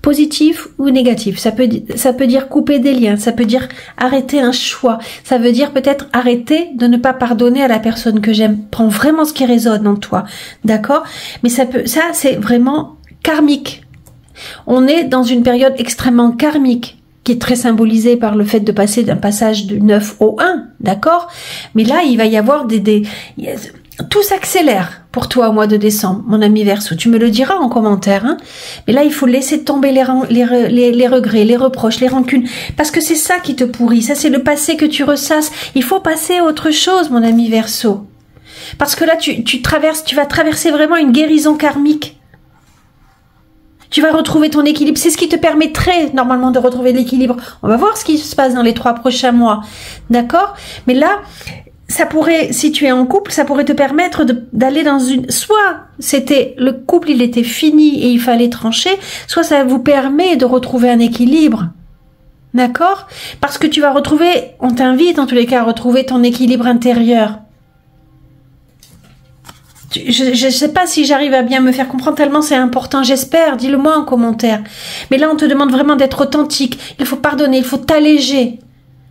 Positif ou négatif. Ça peut dire couper des liens. Ça peut dire arrêter un choix. Ça veut dire peut-être arrêter de ne pas pardonner à la personne que j'aime. Prends vraiment ce qui résonne en toi. D'accord? Mais ça c'est vraiment karmique. On est dans une période extrêmement karmique qui est très symbolisée par le fait de passer d'un passage du 9 au 1, d'accord? Mais là, il va y avoir tout s'accélère pour toi au mois de décembre, mon ami Verseau. Tu me le diras en commentaire, hein? Mais là, il faut laisser tomber les regrets, les reproches, les rancunes, parce que c'est ça qui te pourrit. Ça, c'est le passé que tu ressasses. Il faut passer à autre chose, mon ami Verseau. Parce que là, tu vas traverser vraiment une guérison karmique. Tu vas retrouver ton équilibre. C'est ce qui te permettrait normalement de retrouver l'équilibre. On va voir ce qui se passe dans les 3 prochains mois. D'accord? Mais là, ça pourrait, si tu es en couple, ça pourrait te permettre d'aller dans soit le couple il était fini et il fallait trancher, soit ça vous permet de retrouver un équilibre. D'accord? Parce que tu vas retrouver, on t'invite en tous les cas à retrouver ton équilibre intérieur. Je sais pas si j'arrive à bien me faire comprendre tellement c'est important, j'espère, dis-le moi en commentaire. Mais là, on te demande vraiment d'être authentique. Il faut pardonner, il faut t'alléger.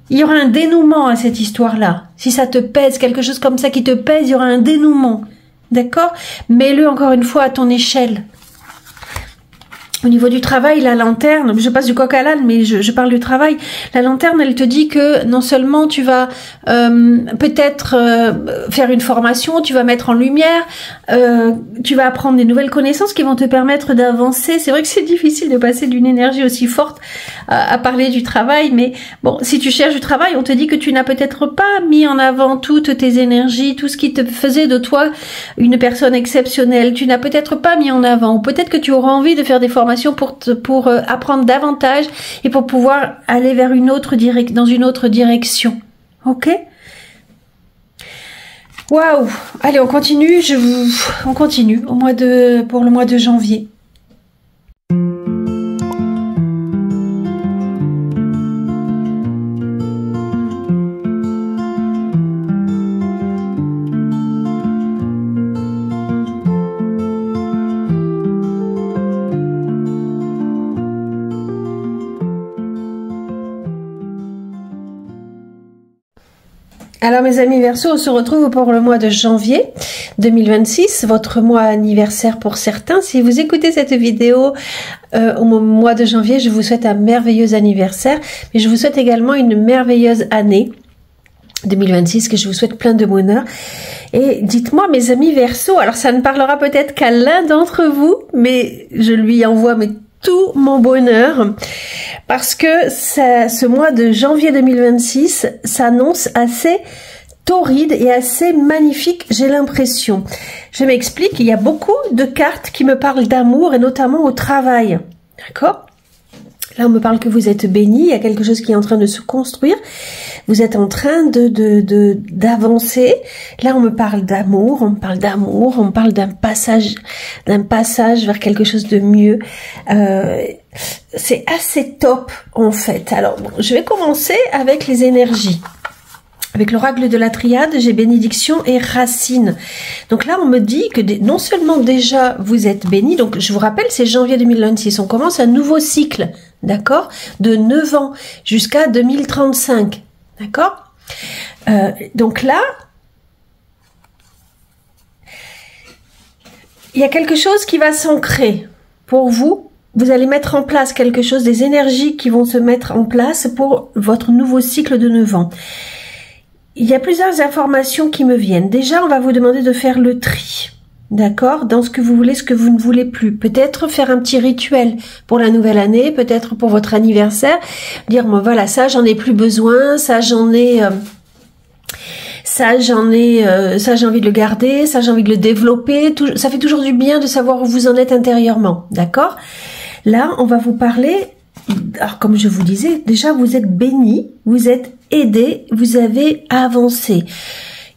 Il y aura un dénouement à cette histoire-là. Si ça te pèse, quelque chose comme ça qui te pèse, il y aura un dénouement. D'accord? Mets-le encore une fois à ton échelle. Au niveau du travail, la lanterne, je passe du coq à l'âne, mais je parle du travail. La lanterne, elle te dit que non seulement tu vas peut-être faire une formation, tu vas mettre en lumière, tu vas apprendre des nouvelles connaissances qui vont te permettre d'avancer. C'est vrai que c'est difficile de passer d'une énergie aussi forte à parler du travail, mais bon, si tu cherches du travail, on te dit que tu n'as peut-être pas mis en avant toutes tes énergies, tout ce qui te faisait de toi une personne exceptionnelle. Tu n'as peut-être pas mis en avant, ou peut-être que tu auras envie de faire des formations pour apprendre davantage et pour pouvoir aller vers dans une autre direction. Ok? Waouh! Allez, on continue. On continue pour le mois de janvier. Alors mes amis Verseau, on se retrouve pour le mois de janvier 2026, votre mois anniversaire pour certains. Si vous écoutez cette vidéo au mois de janvier, je vous souhaite un merveilleux anniversaire, mais je vous souhaite également une merveilleuse année 2026, que je vous souhaite plein de bonheur. Et dites-moi mes amis Verseau, alors ça ne parlera peut-être qu'à l'un d'entre vous, mais je lui envoie tout mon bonheur parce que ce mois de janvier 2026 s'annonce assez torride et assez magnifique, j'ai l'impression. Je m'explique, il y a beaucoup de cartes qui me parlent d'amour et notamment au travail. D'accord ? Là, on me parle que vous êtes béni, il y a quelque chose qui est en train de se construire. Vous êtes en train d'avancer. Là, on me parle d'amour, on me parle d'un passage vers quelque chose de mieux. C'est assez top, en fait. Alors, bon, je vais commencer avec les énergies. Avec l'oracle de la triade, j'ai bénédiction et racine. Donc là, on me dit que non seulement déjà vous êtes béni, donc je vous rappelle, c'est janvier 2026, on commence un nouveau cycle, d'accord, de 9 ans jusqu'à 2035, d'accord. Donc là, il y a quelque chose qui va s'ancrer pour vous. Vous allez mettre en place quelque chose, des énergies qui vont se mettre en place pour votre nouveau cycle de 9 ans. Il y a plusieurs informations qui me viennent. Déjà, on va vous demander de faire le tri, d'accord, dans ce que vous voulez, ce que vous ne voulez plus. Peut-être faire un petit rituel pour la nouvelle année, peut-être pour votre anniversaire. Dire, bon, voilà, ça, j'en ai plus besoin, ça, j'ai envie de le garder, ça, j'ai envie de le développer. Ça fait toujours du bien de savoir où vous en êtes intérieurement, d'accord? Là, on va vous parler. Alors, comme je vous disais, déjà, vous êtes béni, vous êtes aidé, vous avez avancé.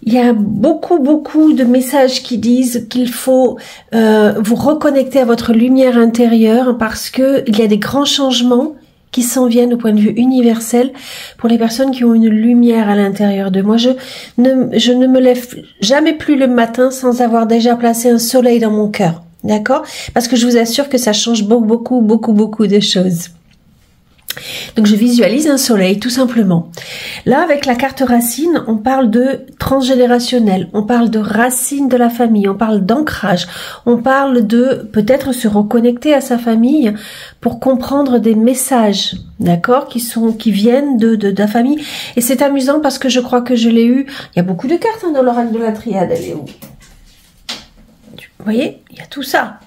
Il y a beaucoup de messages qui disent qu'il faut vous reconnecter à votre lumière intérieure parce que il y a des grands changements qui s'en viennent au point de vue universel pour les personnes qui ont une lumière à l'intérieur de moi. Je ne me lève jamais plus le matin sans avoir déjà placé un soleil dans mon cœur, d'accord? Parce que je vous assure que ça change beaucoup de choses. Donc je visualise un soleil tout simplement. Là avec la carte racine, on parle de transgénérationnel, on parle de racine de la famille, on parle d'ancrage, on parle de peut-être se reconnecter à sa famille pour comprendre des messages, d'accord, qui viennent de la famille. Et c'est amusant parce que je crois que je l'ai eu, il y a beaucoup de cartes dans l'oracle de la triade, elle est où? Vous voyez, il y a tout ça.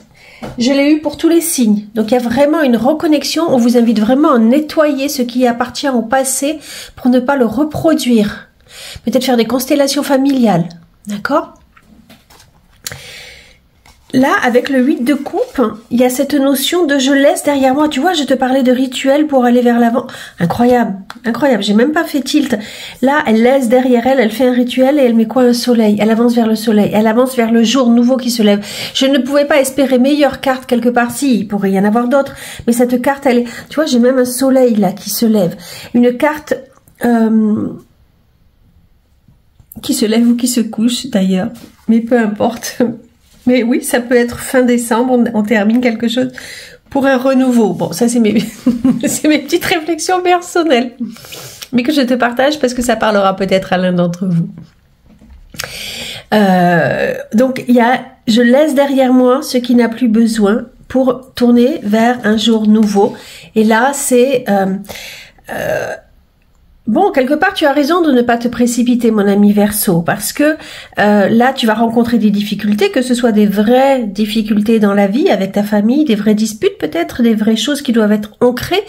Je l'ai eu pour tous les signes. Donc, il y a vraiment une reconnexion. On vous invite vraiment à nettoyer ce qui appartient au passé pour ne pas le reproduire. Peut-être faire des constellations familiales. D'accord ? Là, avec le 8 de coupe, il y a cette notion de je laisse derrière moi. Tu vois, je te parlais de rituel pour aller vers l'avant. Incroyable, incroyable. J'ai même pas fait tilt. Là, elle laisse derrière elle, elle fait un rituel et elle met quoi? Un soleil. Elle avance vers le soleil. Elle avance vers le jour nouveau qui se lève. Je ne pouvais pas espérer meilleure carte quelque part. Si, il pourrait y en avoir d'autres. Mais cette carte, elle est, tu vois, j'ai même un soleil là qui se lève. Une carte qui se lève ou qui se couche d'ailleurs. Mais peu importe. Mais oui, ça peut être fin décembre, on termine quelque chose pour un renouveau. Bon, ça c'est mes, c'est mes petites réflexions personnelles, mais que je te partage parce que ça parlera peut-être à l'un d'entre vous. Donc je laisse derrière moi ce qui n'a plus besoin pour tourner vers un jour nouveau. Et là, c'est bon, quelque part, tu as raison de ne pas te précipiter, mon ami Verseau, parce que là, tu vas rencontrer des difficultés, que ce soit des vraies difficultés dans la vie avec ta famille, des vraies disputes peut-être, des vraies choses qui doivent être ancrées,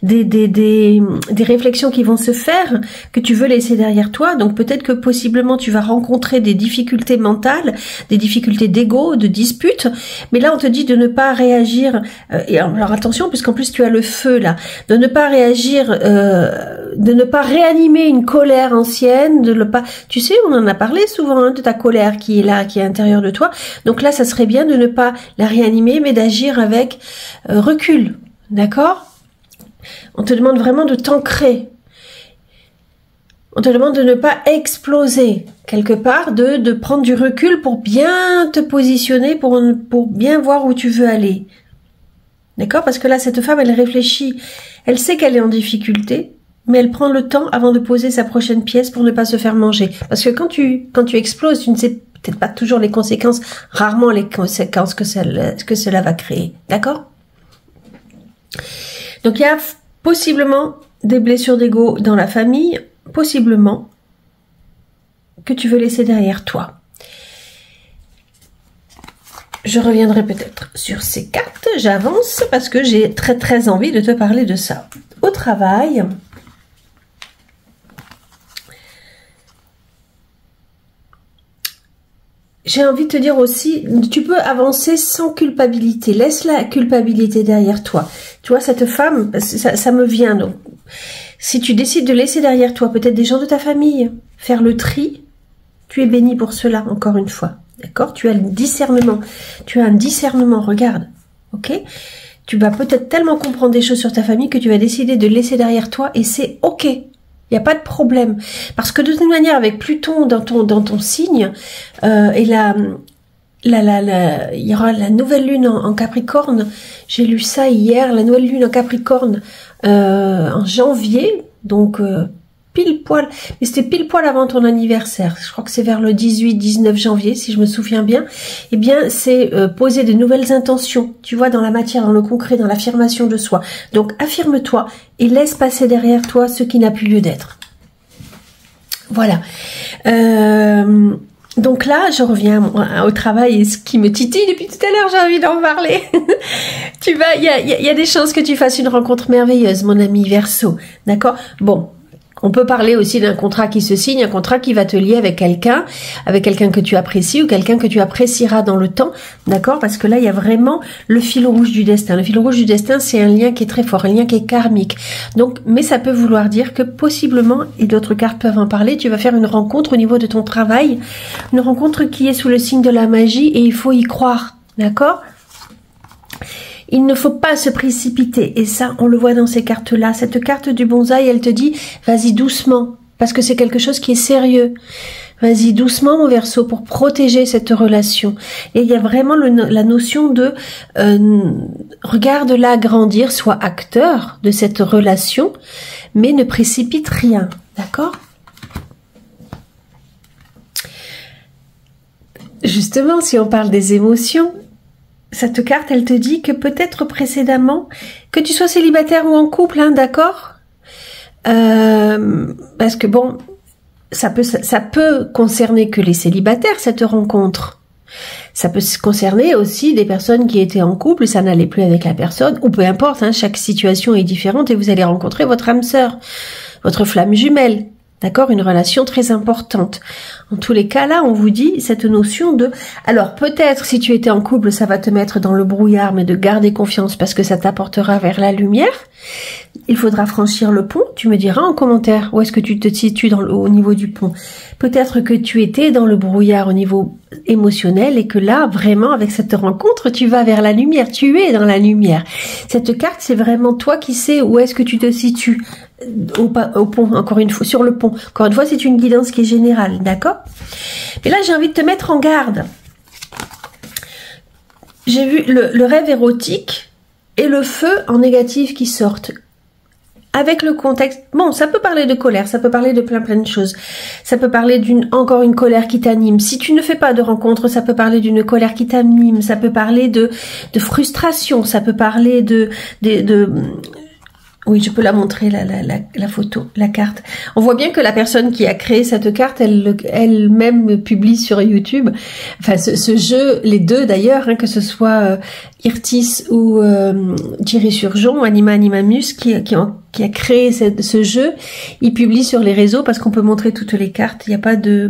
des réflexions qui vont se faire, que tu veux laisser derrière toi. Donc peut-être que possiblement, tu vas rencontrer des difficultés mentales, des difficultés d'ego, de disputes. Mais là, on te dit de ne pas réagir. Et alors attention, puisqu'en plus, tu as le feu là, de ne pas réagir, de ne pas réanimer une colère ancienne, de ne pas, tu sais, on en a parlé souvent hein, de ta colère qui est là, qui est à l'intérieur de toi. Donc là, ça serait bien de ne pas la réanimer, mais d'agir avec recul, d'accord? On te demande vraiment de t'ancrer. On te demande de ne pas exploser quelque part, de prendre du recul pour bien te positionner, pour bien voir où tu veux aller. D'accord? Parce que là, cette femme, elle réfléchit, elle sait qu'elle est en difficulté, mais elle prend le temps avant de poser sa prochaine pièce pour ne pas se faire manger. Parce que quand tu exploses, tu ne sais peut-être pas toujours les conséquences, rarement les conséquences que cela va créer. D'accord? Donc il y a possiblement des blessures d'ego dans la famille, possiblement que tu veux laisser derrière toi. Je reviendrai peut-être sur ces cartes, j'avance parce que j'ai très envie de te parler de ça. Au travail, j'ai envie de te dire aussi, tu peux avancer sans culpabilité. Laisse la culpabilité derrière toi. Tu vois, cette femme, ça me vient donc. Si tu décides de laisser derrière toi peut-être des gens de ta famille, faire le tri, tu es béni pour cela, encore une fois. D'accord? Tu as le discernement. Tu as un discernement, regarde. Ok? Tu vas peut-être tellement comprendre des choses sur ta famille que tu vas décider de laisser derrière toi et c'est ok. Il n'y a pas de problème. Parce que de toute manière, avec Pluton dans ton signe, et il y aura la nouvelle lune en Capricorne. J'ai lu ça hier, la nouvelle lune en Capricorne en janvier, donc pile poil. Mais c'était pile poil avant ton anniversaire. Je crois que c'est vers le 18-19 janvier, si je me souviens bien. Eh bien, c'est poser de nouvelles intentions, tu vois, dans la matière, dans le concret, dans l'affirmation de soi. Donc, affirme-toi et laisse passer derrière toi ce qui n'a plus lieu d'être. Voilà. Donc là, je reviens au travail et ce qui me titille depuis tout à l'heure, j'ai envie d'en parler. Il y a des chances que tu fasses une rencontre merveilleuse, mon ami Verseau. D'accord? Bon. On peut parler aussi d'un contrat qui se signe, un contrat qui va te lier avec quelqu'un que tu apprécies ou quelqu'un que tu apprécieras dans le temps, d'accord? Parce que là, il y a vraiment le fil rouge du destin. Le fil rouge du destin, c'est un lien qui est très fort, un lien qui est karmique. Donc, mais ça peut vouloir dire que possiblement, et d'autres cartes peuvent en parler, tu vas faire une rencontre au niveau de ton travail, une rencontre qui est sous le signe de la magie et il faut y croire, d'accord? Il ne faut pas se précipiter. Et ça, on le voit dans ces cartes-là. Cette carte du bonsaï, elle te dit, vas-y doucement. Parce que c'est quelque chose qui est sérieux. Vas-y doucement, mon Verseau, pour protéger cette relation. Et il y a vraiment la notion de, regarde-la grandir, sois acteur de cette relation, mais ne précipite rien. D'accord? Justement, si on parle des émotions, cette carte, elle te dit que peut-être précédemment, que tu sois célibataire ou en couple, hein, d'accord? Parce que bon, ça peut concerner que les célibataires, cette rencontre. Ça peut concerner aussi des personnes qui étaient en couple et ça n'allait plus avec la personne, ou peu importe, hein, chaque situation est différente et vous allez rencontrer votre âme sœur, votre flamme jumelle. D'accord? Une relation très importante. En tous les cas, là, on vous dit cette notion de... Alors, peut-être, si tu étais en couple, ça va te mettre dans le brouillard, mais de garder confiance parce que ça t'apportera vers la lumière. Il faudra franchir le pont. Tu me diras en commentaire où est-ce que tu te situes au niveau du pont. Peut-être que tu étais dans le brouillard au niveau émotionnel et que là, vraiment, avec cette rencontre, tu vas vers la lumière. Tu es dans la lumière. Cette carte, c'est vraiment toi qui sais où est-ce que tu te situes. Au pont, encore une fois, sur le pont. Encore une fois, c'est une guidance qui est générale, d'accord? Mais là, j'ai envie de te mettre en garde. j'ai vu le rêve érotique et le feu en négatif qui sortent. Avec le contexte, bon, ça peut parler de colère, ça peut parler de plein de choses. Ça peut parler encore une colère qui t'anime. Si tu ne fais pas de rencontre, ça peut parler d'une colère qui t'anime. Ça peut parler de frustration. Ça peut parler oui, je peux la montrer, la photo, la carte. On voit bien que la personne qui a créé cette carte, elle-même publie sur YouTube. Enfin, ce jeu, les deux d'ailleurs, hein, que ce soit Irtis ou Thierry Surgeon, Anima Animamus, qui a créé ce jeu, il publie sur les réseaux parce qu'on peut montrer toutes les cartes. Il n'y a pas de...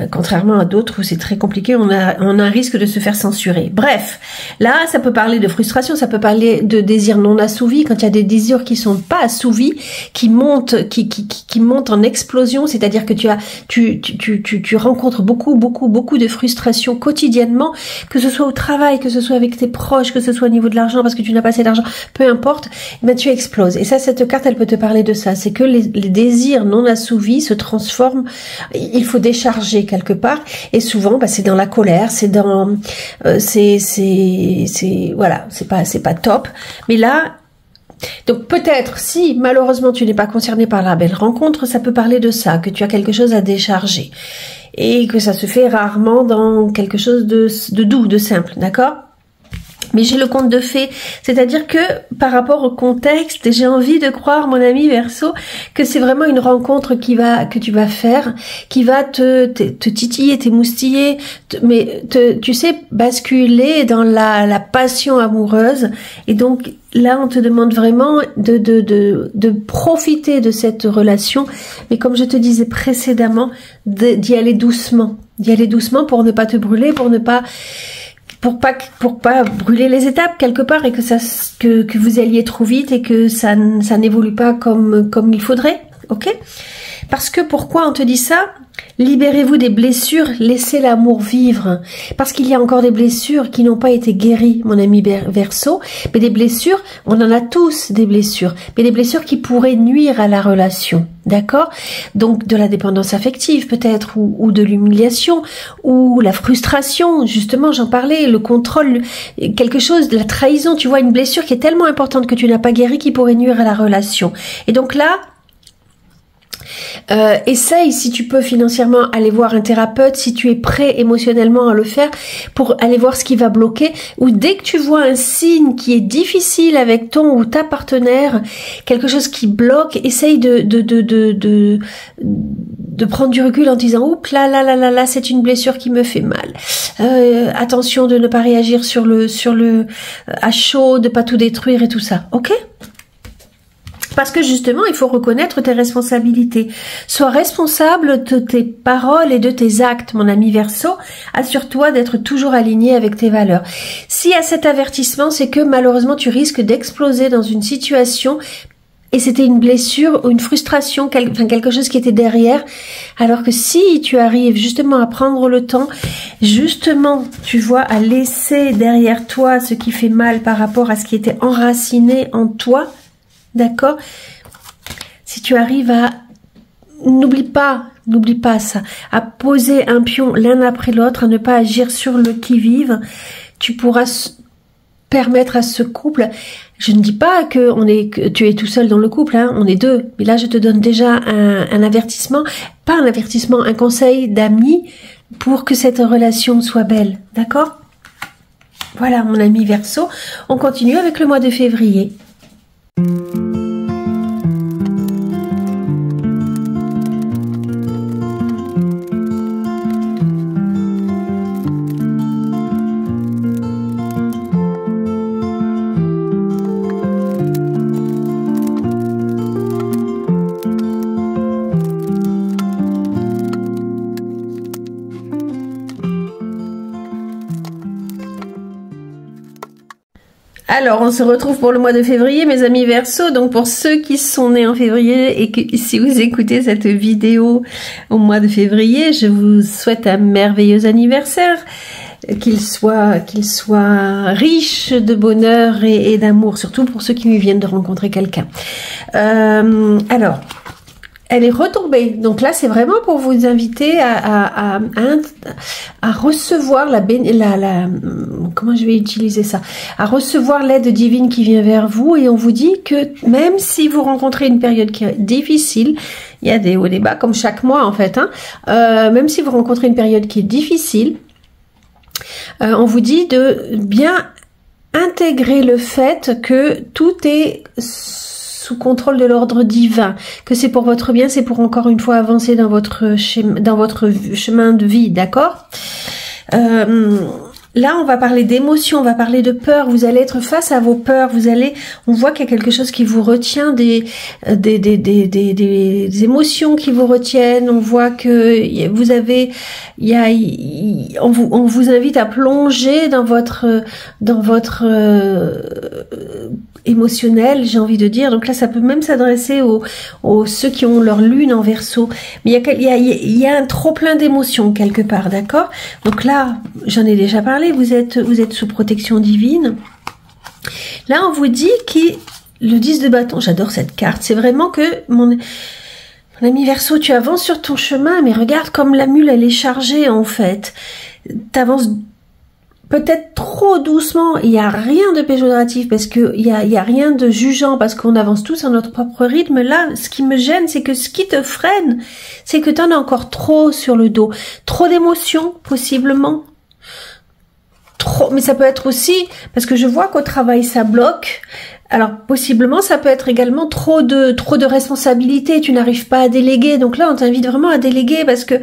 Contrairement à d'autres où c'est très compliqué, on a un risque de se faire censurer. Bref, là, ça peut parler de frustration, ça peut parler de désirs non assouvis, quand il y a des désirs qui sont pas assouvis, qui montent en explosion, c'est-à-dire que tu rencontres beaucoup de frustration quotidiennement, que ce soit au travail, que ce soit avec tes proches, que ce soit au niveau de l'argent, parce que tu n'as pas assez d'argent, peu importe, ben tu exploses. Et ça, cette carte, elle peut te parler de ça. C'est que les désirs non assouvis se transforment, il faut décharger quelque part, et souvent c'est dans la colère, c'est dans voilà, c'est pas top, mais là, donc peut-être si malheureusement tu n'es pas concerné par la belle rencontre, ça peut parler de ça, que tu as quelque chose à décharger et que ça se fait rarement dans quelque chose de doux, de simple, d'accord? Mais j'ai le conte de fées, c'est-à-dire que par rapport au contexte, j'ai envie de croire, mon ami Verseau, que c'est vraiment une rencontre que tu vas faire, qui va te titiller, t'émoustiller, mais tu sais, basculer dans la passion amoureuse. Et donc là, on te demande vraiment de profiter de cette relation, mais comme je te disais précédemment, d'y aller doucement, pour ne pas te brûler, pour pas brûler les étapes quelque part, et que vous alliez trop vite et que ça n'évolue pas comme il faudrait, ok? Parce que pourquoi on te dit ça? Libérez-vous des blessures, laissez l'amour vivre. Parce qu'il y a encore des blessures qui n'ont pas été guéries, mon ami Verseau. Mais des blessures, on en a tous des blessures. Mais des blessures qui pourraient nuire à la relation. D'accord? Donc de la dépendance affective peut-être, ou de l'humiliation, ou la frustration. Justement, j'en parlais, le contrôle, quelque chose, de la trahison. Tu vois, une blessure qui est tellement importante que tu n'as pas guérie, qui pourrait nuire à la relation. Et donc là, essaye, si tu peux financièrement, aller voir un thérapeute, si tu es prêt émotionnellement à le faire, pour aller voir ce qui va bloquer, ou dès que tu vois un signe qui est difficile avec ton ou ta partenaire, quelque chose qui bloque, essaye de prendre du recul en disant oups là, c'est une blessure qui me fait mal. Attention de ne pas réagir sur le à chaud, de pas tout détruire et tout ça, ok? Parce que justement, il faut reconnaître tes responsabilités. Sois responsable de tes paroles et de tes actes, mon ami Verseau. Assure-toi d'être toujours aligné avec tes valeurs. S'il y a cet avertissement, c'est que malheureusement, tu risques d'exploser dans une situation et c'était une blessure ou une frustration, quelque chose qui était derrière. Alors que si tu arrives justement à prendre le temps, justement, tu vois, à laisser derrière toi ce qui fait mal par rapport à ce qui était enraciné en toi, d'accord? Si tu arrives à... N'oublie pas ça, à poser un pion l'un après l'autre, à ne pas agir sur le qui-vive, tu pourras permettre à ce couple... Je ne dis pas que tu es tout seul dans le couple, hein, on est deux. Mais là, je te donne déjà un avertissement, pas un avertissement, un conseil d'ami pour que cette relation soit belle, d'accord? Voilà, mon ami Verseau. On continue avec le mois de février. Alors, on se retrouve pour le mois de février, mes amis Verseau. Donc, pour ceux qui sont nés en février et que si vous écoutez cette vidéo au mois de février, je vous souhaite un merveilleux anniversaire, qu'il soit riche de bonheur et d'amour, surtout pour ceux qui viennent de rencontrer quelqu'un. Alors, elle est retombée. Donc là, c'est vraiment pour vous inviter à recevoir comment je vais utiliser ça, à recevoir l'aide divine qui vient vers vous. Et on vous dit que même si vous rencontrez une période qui est difficile, il y a des hauts et des bas comme chaque mois en fait, même si vous rencontrez une période qui est difficile, on vous dit de bien intégrer le fait que tout est sous contrôle de l'ordre divin, que c'est pour votre bien, c'est pour encore une fois avancer dans votre chemin de vie, d'accord? Là, on va parler d'émotions, on va parler de peur. Vous allez être face à vos peurs. On voit qu'il y a quelque chose qui vous retient, des émotions qui vous retiennent. On voit que vous avez, on vous invite à plonger dans votre émotionnel, j'ai envie de dire. Donc là, ça peut même s'adresser aux ceux qui ont leur lune en Verseau. Mais il y a un trop plein d'émotions quelque part, d'accord? Donc là, j'en ai déjà parlé. Vous êtes sous protection divine. Là, on vous dit le 10 de bâton. J'adore cette carte. C'est vraiment que mon ami Verseau, tu avances sur ton chemin, mais regarde comme la mule, elle est chargée en fait. T'avances peut-être trop doucement, il n'y a rien de péjoratif parce que il y a rien de jugeant parce qu'on avance tous à notre propre rythme. Là, ce qui me gêne, c'est que ce qui te freine, c'est que tu en as encore trop sur le dos. Trop d'émotions, possiblement. Trop, mais ça peut être aussi, parce que je vois qu'au travail ça bloque. Alors possiblement ça peut être également trop de responsabilités, tu n'arrives pas à déléguer. Donc là on t'invite vraiment à déléguer parce que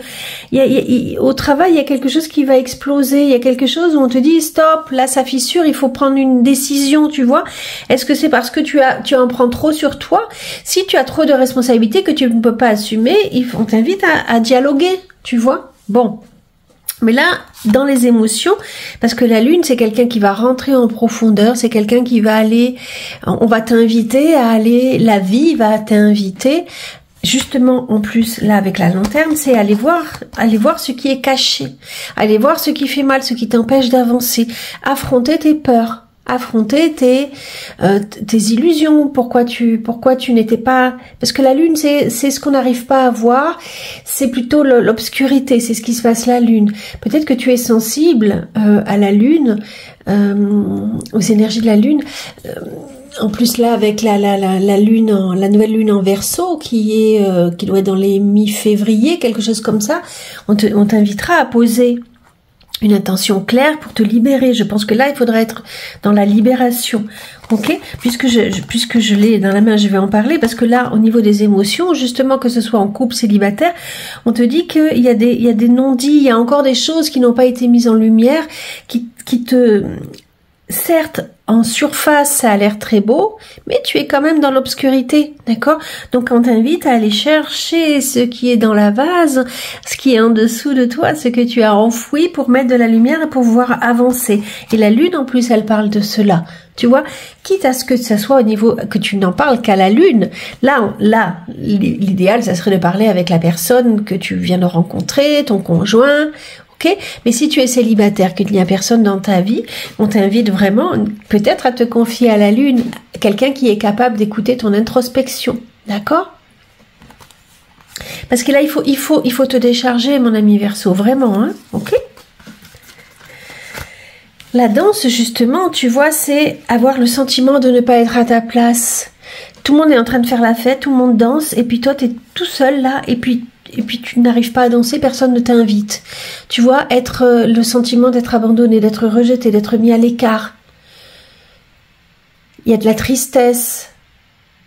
au travail il y a quelque chose qui va exploser, il y a quelque chose où on te dit stop, là ça fissure, il faut prendre une décision, tu vois. Est-ce que c'est parce que tu en prends trop sur toi? Si tu as trop de responsabilités que tu ne peux pas assumer, on t'invite à dialoguer, tu vois. Bon. Mais là, dans les émotions, parce que la lune, c'est quelqu'un qui va rentrer en profondeur, c'est quelqu'un qui va aller, on va t'inviter à aller, la vie va t'inviter, justement, en plus, là, avec la lanterne, c'est aller voir ce qui est caché, aller voir ce qui fait mal, ce qui t'empêche d'avancer, affronter tes peurs. Affronter tes illusions, pourquoi tu n'étais pas, parce que la lune c'est ce qu'on n'arrive pas à voir, c'est plutôt l'obscurité, c'est ce qui se passe la lune. Peut-être que tu es sensible à la lune, aux énergies de la lune. En plus là avec la lune, la nouvelle lune en Verseau qui doit être dans les mi-février, quelque chose comme ça, on t'invitera à poser une intention claire pour te libérer. Je pense que là, il faudra être dans la libération. Ok? Puisque je l'ai dans la main, je vais en parler parce que là, au niveau des émotions, justement, que ce soit en couple, célibataire, on te dit qu'il y a des non-dits, il y a encore des choses qui n'ont pas été mises en lumière, qui te, certes, en surface, ça a l'air très beau, mais tu es quand même dans l'obscurité, d'accord? Donc, on t'invite à aller chercher ce qui est dans la vase, ce qui est en dessous de toi, ce que tu as enfoui pour mettre de la lumière et pour pouvoir avancer. Et la lune, en plus, elle parle de cela. Tu vois, quitte à ce que ça soit au niveau, que tu n'en parles qu'à la lune. Là, l'idéal, ça serait de parler avec la personne que tu viens de rencontrer, ton conjoint. Ok, mais si tu es célibataire, qu'il n'y a personne dans ta vie, on t'invite vraiment peut-être à te confier à la lune, quelqu'un qui est capable d'écouter ton introspection, d'accord? Parce que là, il faut te décharger, mon ami Verseau, vraiment, hein, ok? La danse, justement, tu vois, c'est avoir le sentiment de ne pas être à ta place. Tout le monde est en train de faire la fête, tout le monde danse, et puis toi, tu es tout seul là, et puis tu n'arrives pas à danser, personne ne t'invite. Tu vois, être le sentiment d'être abandonné, d'être rejeté, d'être mis à l'écart. Il y a de la tristesse.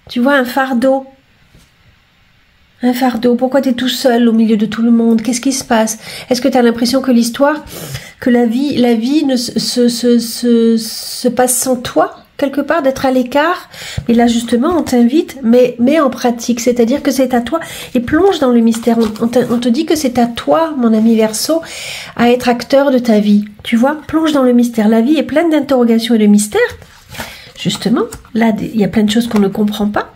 Tu vois, un fardeau. Un fardeau. Pourquoi tu es tout seul au milieu de tout le monde? Qu'est-ce qui se passe? Est-ce que tu as l'impression que l'histoire, que la vie ne se passe sans toi? Quelque part, d'être à l'écart, mais là justement on t'invite, mais en pratique, c'est-à-dire que c'est à toi, et plonge dans le mystère, on te dit que c'est à toi, mon ami Verseau, à être acteur de ta vie, tu vois, plonge dans le mystère, la vie est pleine d'interrogations et de mystères, justement, là il y a plein de choses qu'on ne comprend pas,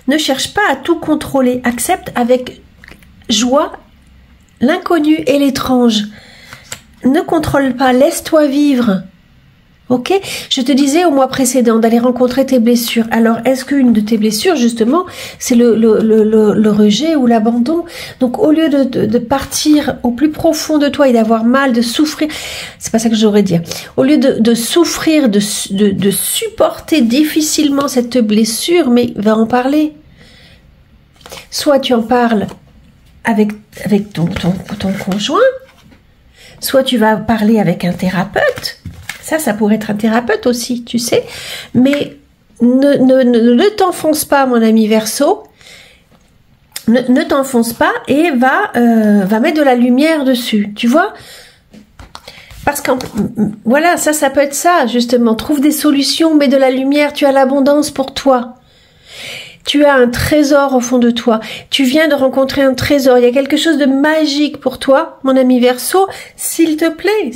ne cherche pas à tout contrôler, accepte avec joie l'inconnu et l'étrange, ne contrôle pas, laisse-toi vivre. Ok, je te disais au mois précédent d'aller rencontrer tes blessures. Alors, est-ce qu'une de tes blessures, justement, c'est le rejet ou l'abandon? Donc, au lieu de partir au plus profond de toi et d'avoir mal, de souffrir, c'est pas ça que j'aurais dire. Au lieu de souffrir, de supporter difficilement cette blessure, mais va en parler. Soit tu en parles avec ton conjoint, soit tu vas parler avec un thérapeute. Ça pourrait être un thérapeute aussi, tu sais. Mais ne t'enfonce pas, mon ami Verseau. Ne t'enfonce pas et va mettre de la lumière dessus, tu vois. Parce que voilà, ça peut être ça, justement. Trouve des solutions, mets de la lumière, tu as l'abondance pour toi. Tu as un trésor au fond de toi. Tu viens de rencontrer un trésor. Il y a quelque chose de magique pour toi, mon ami Verseau. S'il te plaît,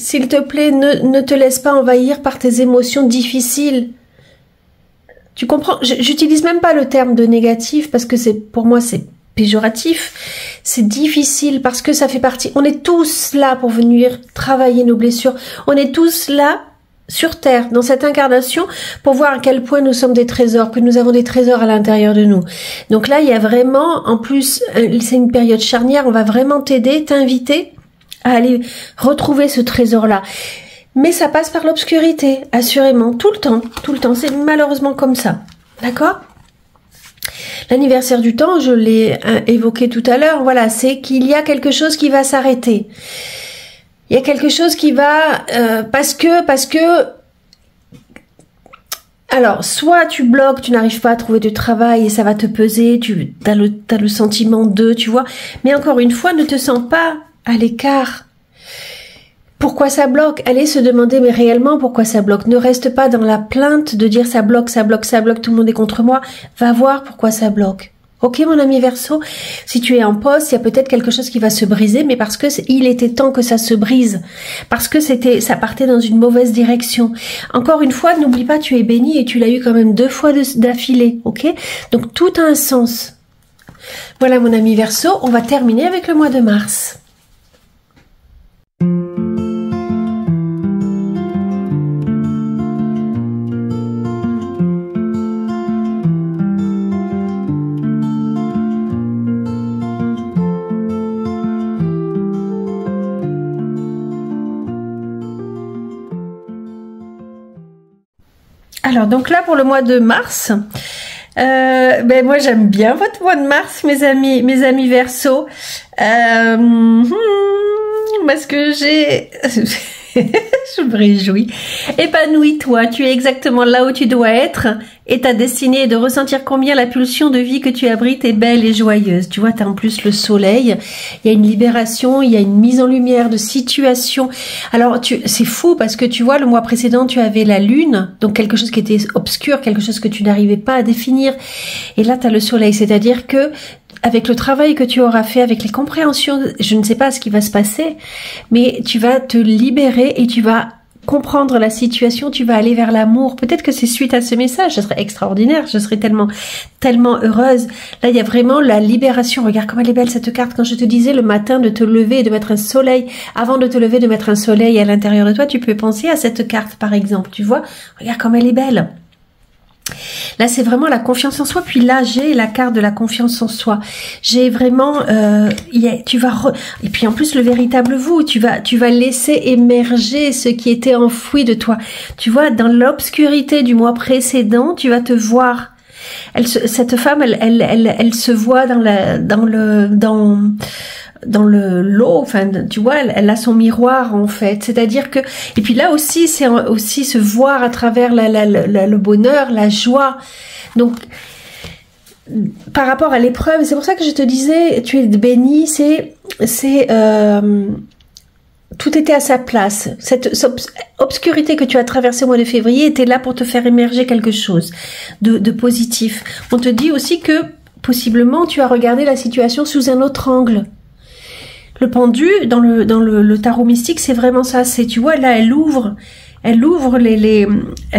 ne te laisse pas envahir par tes émotions difficiles. Tu comprends? J'utilise même pas le terme de négatif parce que pour moi, c'est péjoratif. C'est difficile parce que ça fait partie. On est tous là pour venir travailler nos blessures. On est tous là sur Terre, dans cette incarnation, pour voir à quel point nous sommes des trésors, que nous avons des trésors à l'intérieur de nous. Donc là, il y a vraiment, en plus, c'est une période charnière, on va vraiment t'aider, t'inviter à aller retrouver ce trésor-là. Mais ça passe par l'obscurité, assurément, tout le temps, c'est malheureusement comme ça. D'accord ? L'anniversaire du temps, je l'ai évoqué tout à l'heure, voilà, c'est qu'il y a quelque chose qui va s'arrêter. Il y a quelque chose qui va parce que alors soit tu bloques, tu n'arrives pas à trouver de travail et ça va te peser, t'as le sentiment tu vois, mais encore une fois, ne te sens pas à l'écart. Pourquoi ça bloque? Allez se demander mais réellement pourquoi ça bloque. Ne reste pas dans la plainte de dire ça bloque, tout le monde est contre moi. Va voir pourquoi ça bloque. Ok, mon ami Verseau, si tu es en poste, il y a peut-être quelque chose qui va se briser, mais parce que il était temps que ça se brise, parce que ça partait dans une mauvaise direction. Encore une fois, n'oublie pas, tu es béni et tu l'as eu quand même 2 fois d'affilée, ok? Donc tout a un sens. Voilà, mon ami Verseau, on va terminer avec le mois de mars. Alors, donc là, pour le mois de mars, moi, j'aime bien votre mois de mars, mes amis Verseau. Parce que je me réjouis. Épanouis-toi, tu es exactement là où tu dois être et ta destinée est de ressentir combien la pulsion de vie que tu abrites est belle et joyeuse. Tu vois, tu as en plus le soleil, il y a une libération, il y a une mise en lumière de situation. Alors, c'est fou parce que tu vois, le mois précédent, tu avais la lune, donc quelque chose qui était obscur, quelque chose que tu n'arrivais pas à définir. Et là, tu as le soleil, c'est-à-dire que avec le travail que tu auras fait, avec les compréhensions, je ne sais pas ce qui va se passer, mais tu vas te libérer et tu vas comprendre la situation, tu vas aller vers l'amour. Peut-être que c'est suite à ce message, ce serait extraordinaire, je serais tellement heureuse. Là, il y a vraiment la libération. Regarde comme elle est belle cette carte. Quand je te disais le matin de te lever et de mettre un soleil, avant de te lever, de mettre un soleil à l'intérieur de toi, tu peux penser à cette carte par exemple, tu vois. Regarde comme elle est belle. Là, c'est vraiment la confiance en soi. Puis là, j'ai la carte de la confiance en soi. J'ai vraiment, et puis en plus le véritable vous. Tu vas laisser émerger ce qui était enfoui de toi. Tu vois, dans l'obscurité du mois précédent, tu vas te voir. Cette femme, elle se voit dans le lot, enfin, tu vois, elle a son miroir, en fait. C'est-à-dire que, et puis là aussi, c'est aussi se voir à travers le bonheur, la joie. Donc, par rapport à l'épreuve, c'est pour ça que je te disais, tu es béni, tout était à sa place. Cette obscurité que tu as traversée au mois de février était là pour te faire émerger quelque chose de positif. On te dit aussi que, possiblement, tu as regardé la situation sous un autre angle. Le pendu, dans le tarot mystique, c'est vraiment ça. C'est, tu vois, là, elle ouvre elle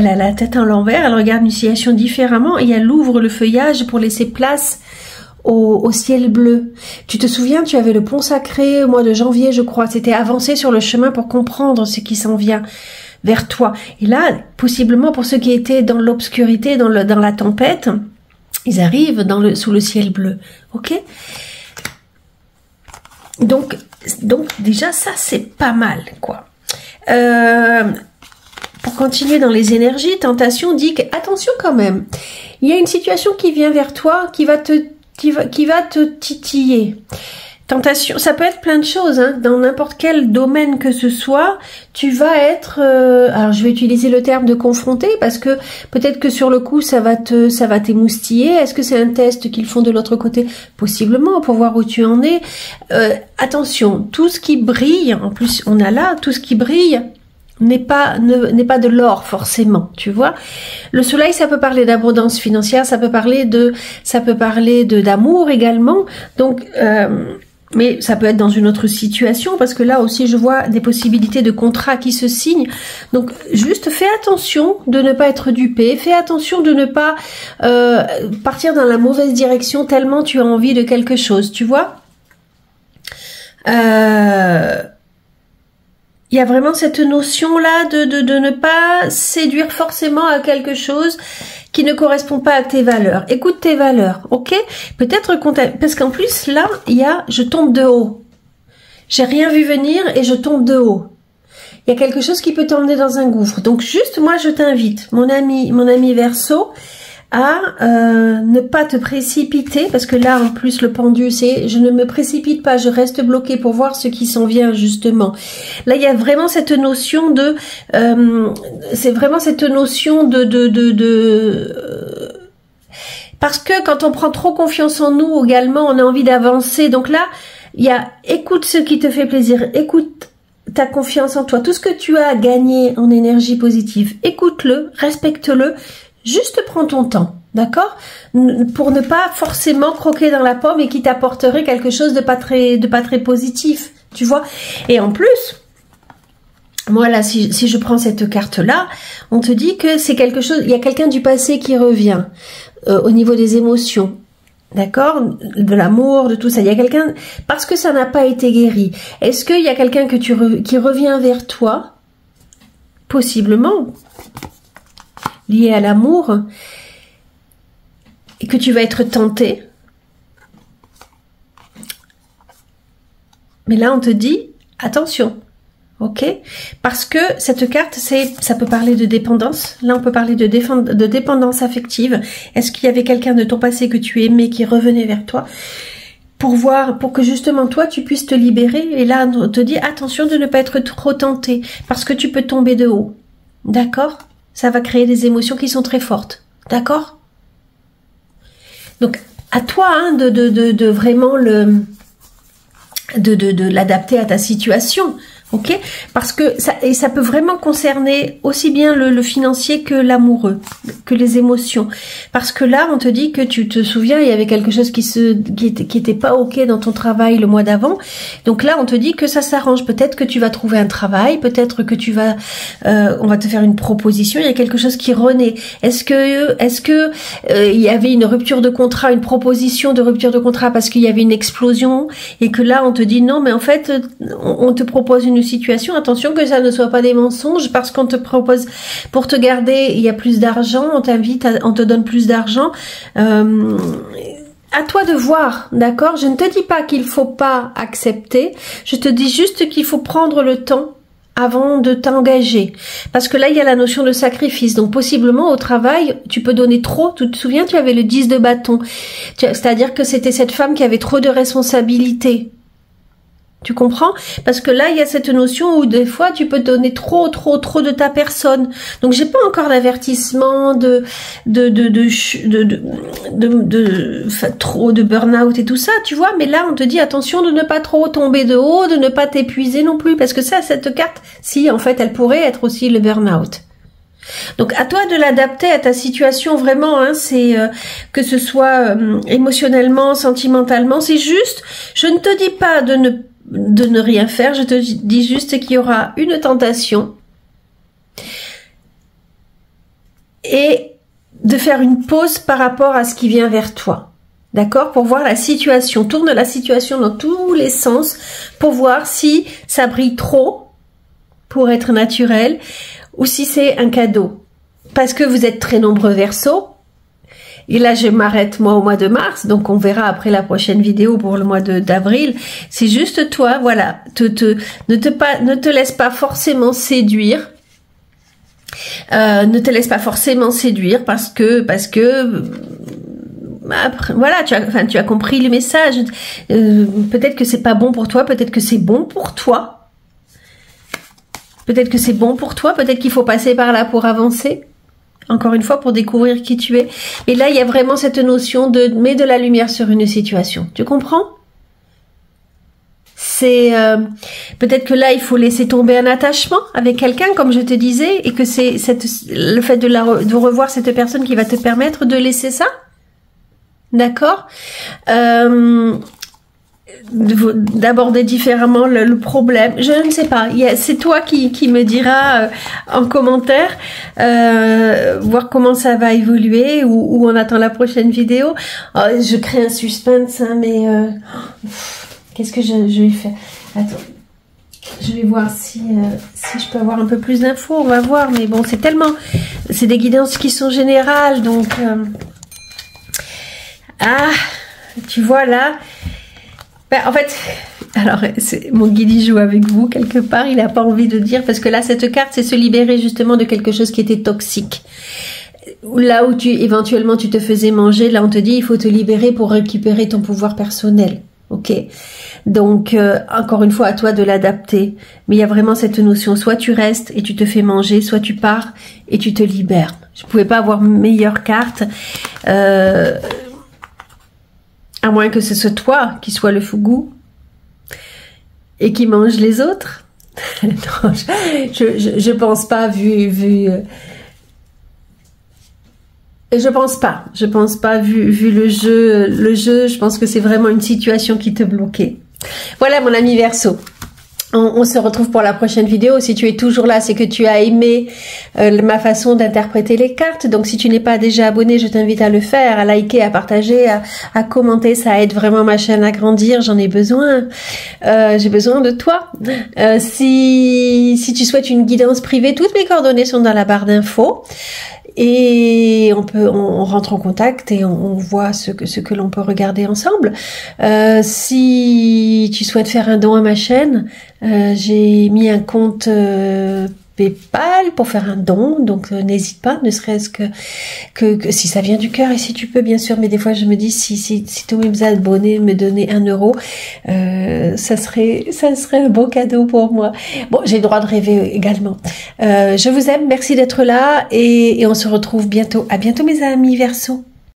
a la tête à l'envers, elle regarde une situation différemment et elle ouvre le feuillage pour laisser place au ciel bleu. Tu te souviens, tu avais le pont sacré au mois de janvier, je crois. C'était avancer sur le chemin pour comprendre ce qui s'en vient. vers toi. Et là, possiblement pour ceux qui étaient dans l'obscurité, dans la tempête, ils arrivent sous le ciel bleu. Ok? Donc déjà ça c'est pas mal quoi. Pour continuer dans les énergies, Tentation dit que attention quand même. Il y a une situation qui vient vers toi qui va te titiller. Tentation, ça peut être plein de choses, hein, dans n'importe quel domaine que ce soit, tu vas être, alors je vais utiliser le terme de confronter parce que peut-être que sur le coup ça va t'émoustiller. Est-ce que c'est un test qu'ils font de l'autre côté? Possiblement pour voir où tu en es. Attention, tout ce qui brille, en plus on a là tout ce qui brille n'est pas de l'or forcément, tu vois. Le soleil, ça peut parler d'abondance financière, ça peut parler d'amour également. Donc mais ça peut être dans une autre situation parce que là aussi je vois des possibilités de contrats qui se signent. Donc juste fais attention de ne pas être dupé, fais attention de ne pas partir dans la mauvaise direction tellement tu as envie de quelque chose, tu vois. Il y a vraiment cette notion-là de ne pas séduire forcément à quelque chose qui ne correspond pas à tes valeurs. Écoute tes valeurs, ok? Peut-être parce qu'en plus, là, je tombe de haut. J'ai rien vu venir et je tombe de haut. Il y a quelque chose qui peut t'emmener dans un gouffre. Donc juste, moi, je t'invite, mon ami Verseau, à ne pas te précipiter, parce que là en plus le pendu c'est je ne me précipite pas, je reste bloqué pour voir ce qui s'en vient justement. Là il y a vraiment cette notion de parce que quand on prend trop confiance en nous également, on a envie d'avancer. Donc là il y a écoute ce qui te fait plaisir, écoute ta confiance en toi, tout ce que tu as gagné en énergie positive, écoute-le, respecte-le. Juste prends ton temps, d'accord? Pour ne pas forcément croquer dans la pomme et qui t'apporterait quelque chose de pas très positif, tu vois? Et en plus, moi là, si je prends cette carte-là, on te dit que c'est quelque chose, il y a quelqu'un du passé qui revient au niveau des émotions. D'accord? De l'amour, de tout ça. Il y a quelqu'un, parce que ça n'a pas été guéri. Est-ce qu'il y a quelqu'un qui revient vers toi? Possiblement. Lié à l'amour, et que tu vas être tenté. Mais là, on te dit, attention, ok? Parce que cette carte, ça peut parler de dépendance. Là, on peut parler de dépendance affective. Est-ce qu'il y avait quelqu'un de ton passé que tu aimais qui revenait vers toi? Pour que justement toi, tu puisses te libérer. Et là, on te dit, attention de ne pas être trop tenté, parce que tu peux tomber de haut. D'accord? Ça va créer des émotions qui sont très fortes. D'accord? Donc, à toi, hein, de vraiment de l'adapter à ta situation. Ok? Parce que ça peut vraiment concerner aussi bien le financier que l'amoureux, que les émotions. Parce que là, on te dit que tu te souviens, il y avait quelque chose qui était pas ok dans ton travail le mois d'avant. Donc là, on te dit que ça s'arrange. Peut-être que tu vas trouver un travail, peut-être que on va te faire une proposition. Il y a quelque chose qui renaît. Est-ce que il y avait une rupture de contrat, une proposition de rupture de contrat parce qu'il y avait une explosion et que là, on te dit non, mais en fait, on te propose une situation, attention que ça ne soit pas des mensonges parce qu'on te propose pour te garder, il y a plus d'argent, on te donne plus d'argent. À toi de voir, d'accord? Je ne te dis pas qu'il faut pas accepter, je te dis juste qu'il faut prendre le temps avant de t'engager. Parce que là, il y a la notion de sacrifice. Donc, possiblement, au travail, tu peux donner trop. Tu te souviens, tu avais le 10 de bâton. C'est-à-dire que c'était cette femme qui avait trop de responsabilités. Tu comprends? Parce que là, il y a cette notion où des fois, tu peux donner trop de ta personne. Donc, j'ai pas encore d'avertissement trop de burn-out et tout ça, tu vois. Mais là, on te dit attention de ne pas trop tomber de haut, de ne pas t'épuiser non plus. Parce que ça, cette carte, si, en fait, elle pourrait être aussi le burn-out. Donc à toi de l'adapter à ta situation vraiment, hein, c'est que ce soit émotionnellement, sentimentalement, c'est juste, je ne te dis pas de ne rien faire, je te dis juste qu'il y aura une tentation et de faire une pause par rapport à ce qui vient vers toi. D'accord? Pour voir la situation, tourne la situation dans tous les sens pour voir si ça brille trop pour être naturel ou si c'est un cadeau. Parce que vous êtes très nombreux Verseaux. Et là, je m'arrête moi au mois de mars, donc on verra après la prochaine vidéo pour le mois d'avril. C'est juste toi, voilà, ne te laisse pas forcément séduire. Ne te laisse pas forcément séduire parce que après, voilà, tu as compris le message. Peut-être que c'est pas bon pour toi, peut-être que c'est bon pour toi. Peut-être que c'est bon pour toi, peut-être qu'il faut passer par là pour avancer. Encore une fois, pour découvrir qui tu es. Et là, il y a vraiment cette notion de mets de la lumière sur une situation. Tu comprends? C'est peut-être que là, il faut laisser tomber un attachement avec quelqu'un, comme je te disais, et que c'est le fait de revoir cette personne qui va te permettre de laisser ça. D'accord? D'aborder différemment le problème. Je ne sais pas. C'est toi qui me diras en commentaire, voir comment ça va évoluer ou on attend la prochaine vidéo. Oh, je crée un suspense, hein, mais qu'est-ce que je vais faire? Attends. Je vais voir si je peux avoir un peu plus d'infos. On va voir. Mais bon, c'est des guidances qui sont générales. Donc, tu vois là. En fait, alors mon guide il joue avec vous quelque part, il n'a pas envie de dire, parce que là cette carte c'est se libérer justement de quelque chose qui était toxique. Là où éventuellement tu te faisais manger, là on te dit il faut te libérer pour récupérer ton pouvoir personnel. Ok, donc encore une fois à toi de l'adapter, mais il y a vraiment cette notion, soit tu restes et tu te fais manger, soit tu pars et tu te libères. Je pouvais pas avoir meilleure carte. À moins que ce soit toi qui soit le fougou et qui mange les autres. Non, je pense pas je pense pas vu le jeu, je pense que c'est vraiment une situation qui te bloquait. Voilà mon ami Verseau. On se retrouve pour la prochaine vidéo. Si tu es toujours là, c'est que tu as aimé ma façon d'interpréter les cartes. Donc, si tu n'es pas déjà abonné, je t'invite à le faire, à liker, à partager, à commenter. Ça aide vraiment ma chaîne à grandir. J'en ai besoin. J'ai besoin de toi. Si tu souhaites une guidance privée, toutes mes coordonnées sont dans la barre d'infos. Et on rentre en contact et on voit ce que l'on peut regarder ensemble. Si tu souhaites faire un don à ma chaîne, j'ai mis un compte PayPal pour faire un don, donc n'hésite pas, ne serait-ce que si ça vient du cœur et si tu peux bien sûr, mais des fois je me dis si tu veux abonner, me donner 1 euro, ça serait un beau cadeau pour moi. Bon, j'ai le droit de rêver également. Je vous aime, merci d'être là et on se retrouve bientôt. À bientôt mes amis Verseaux.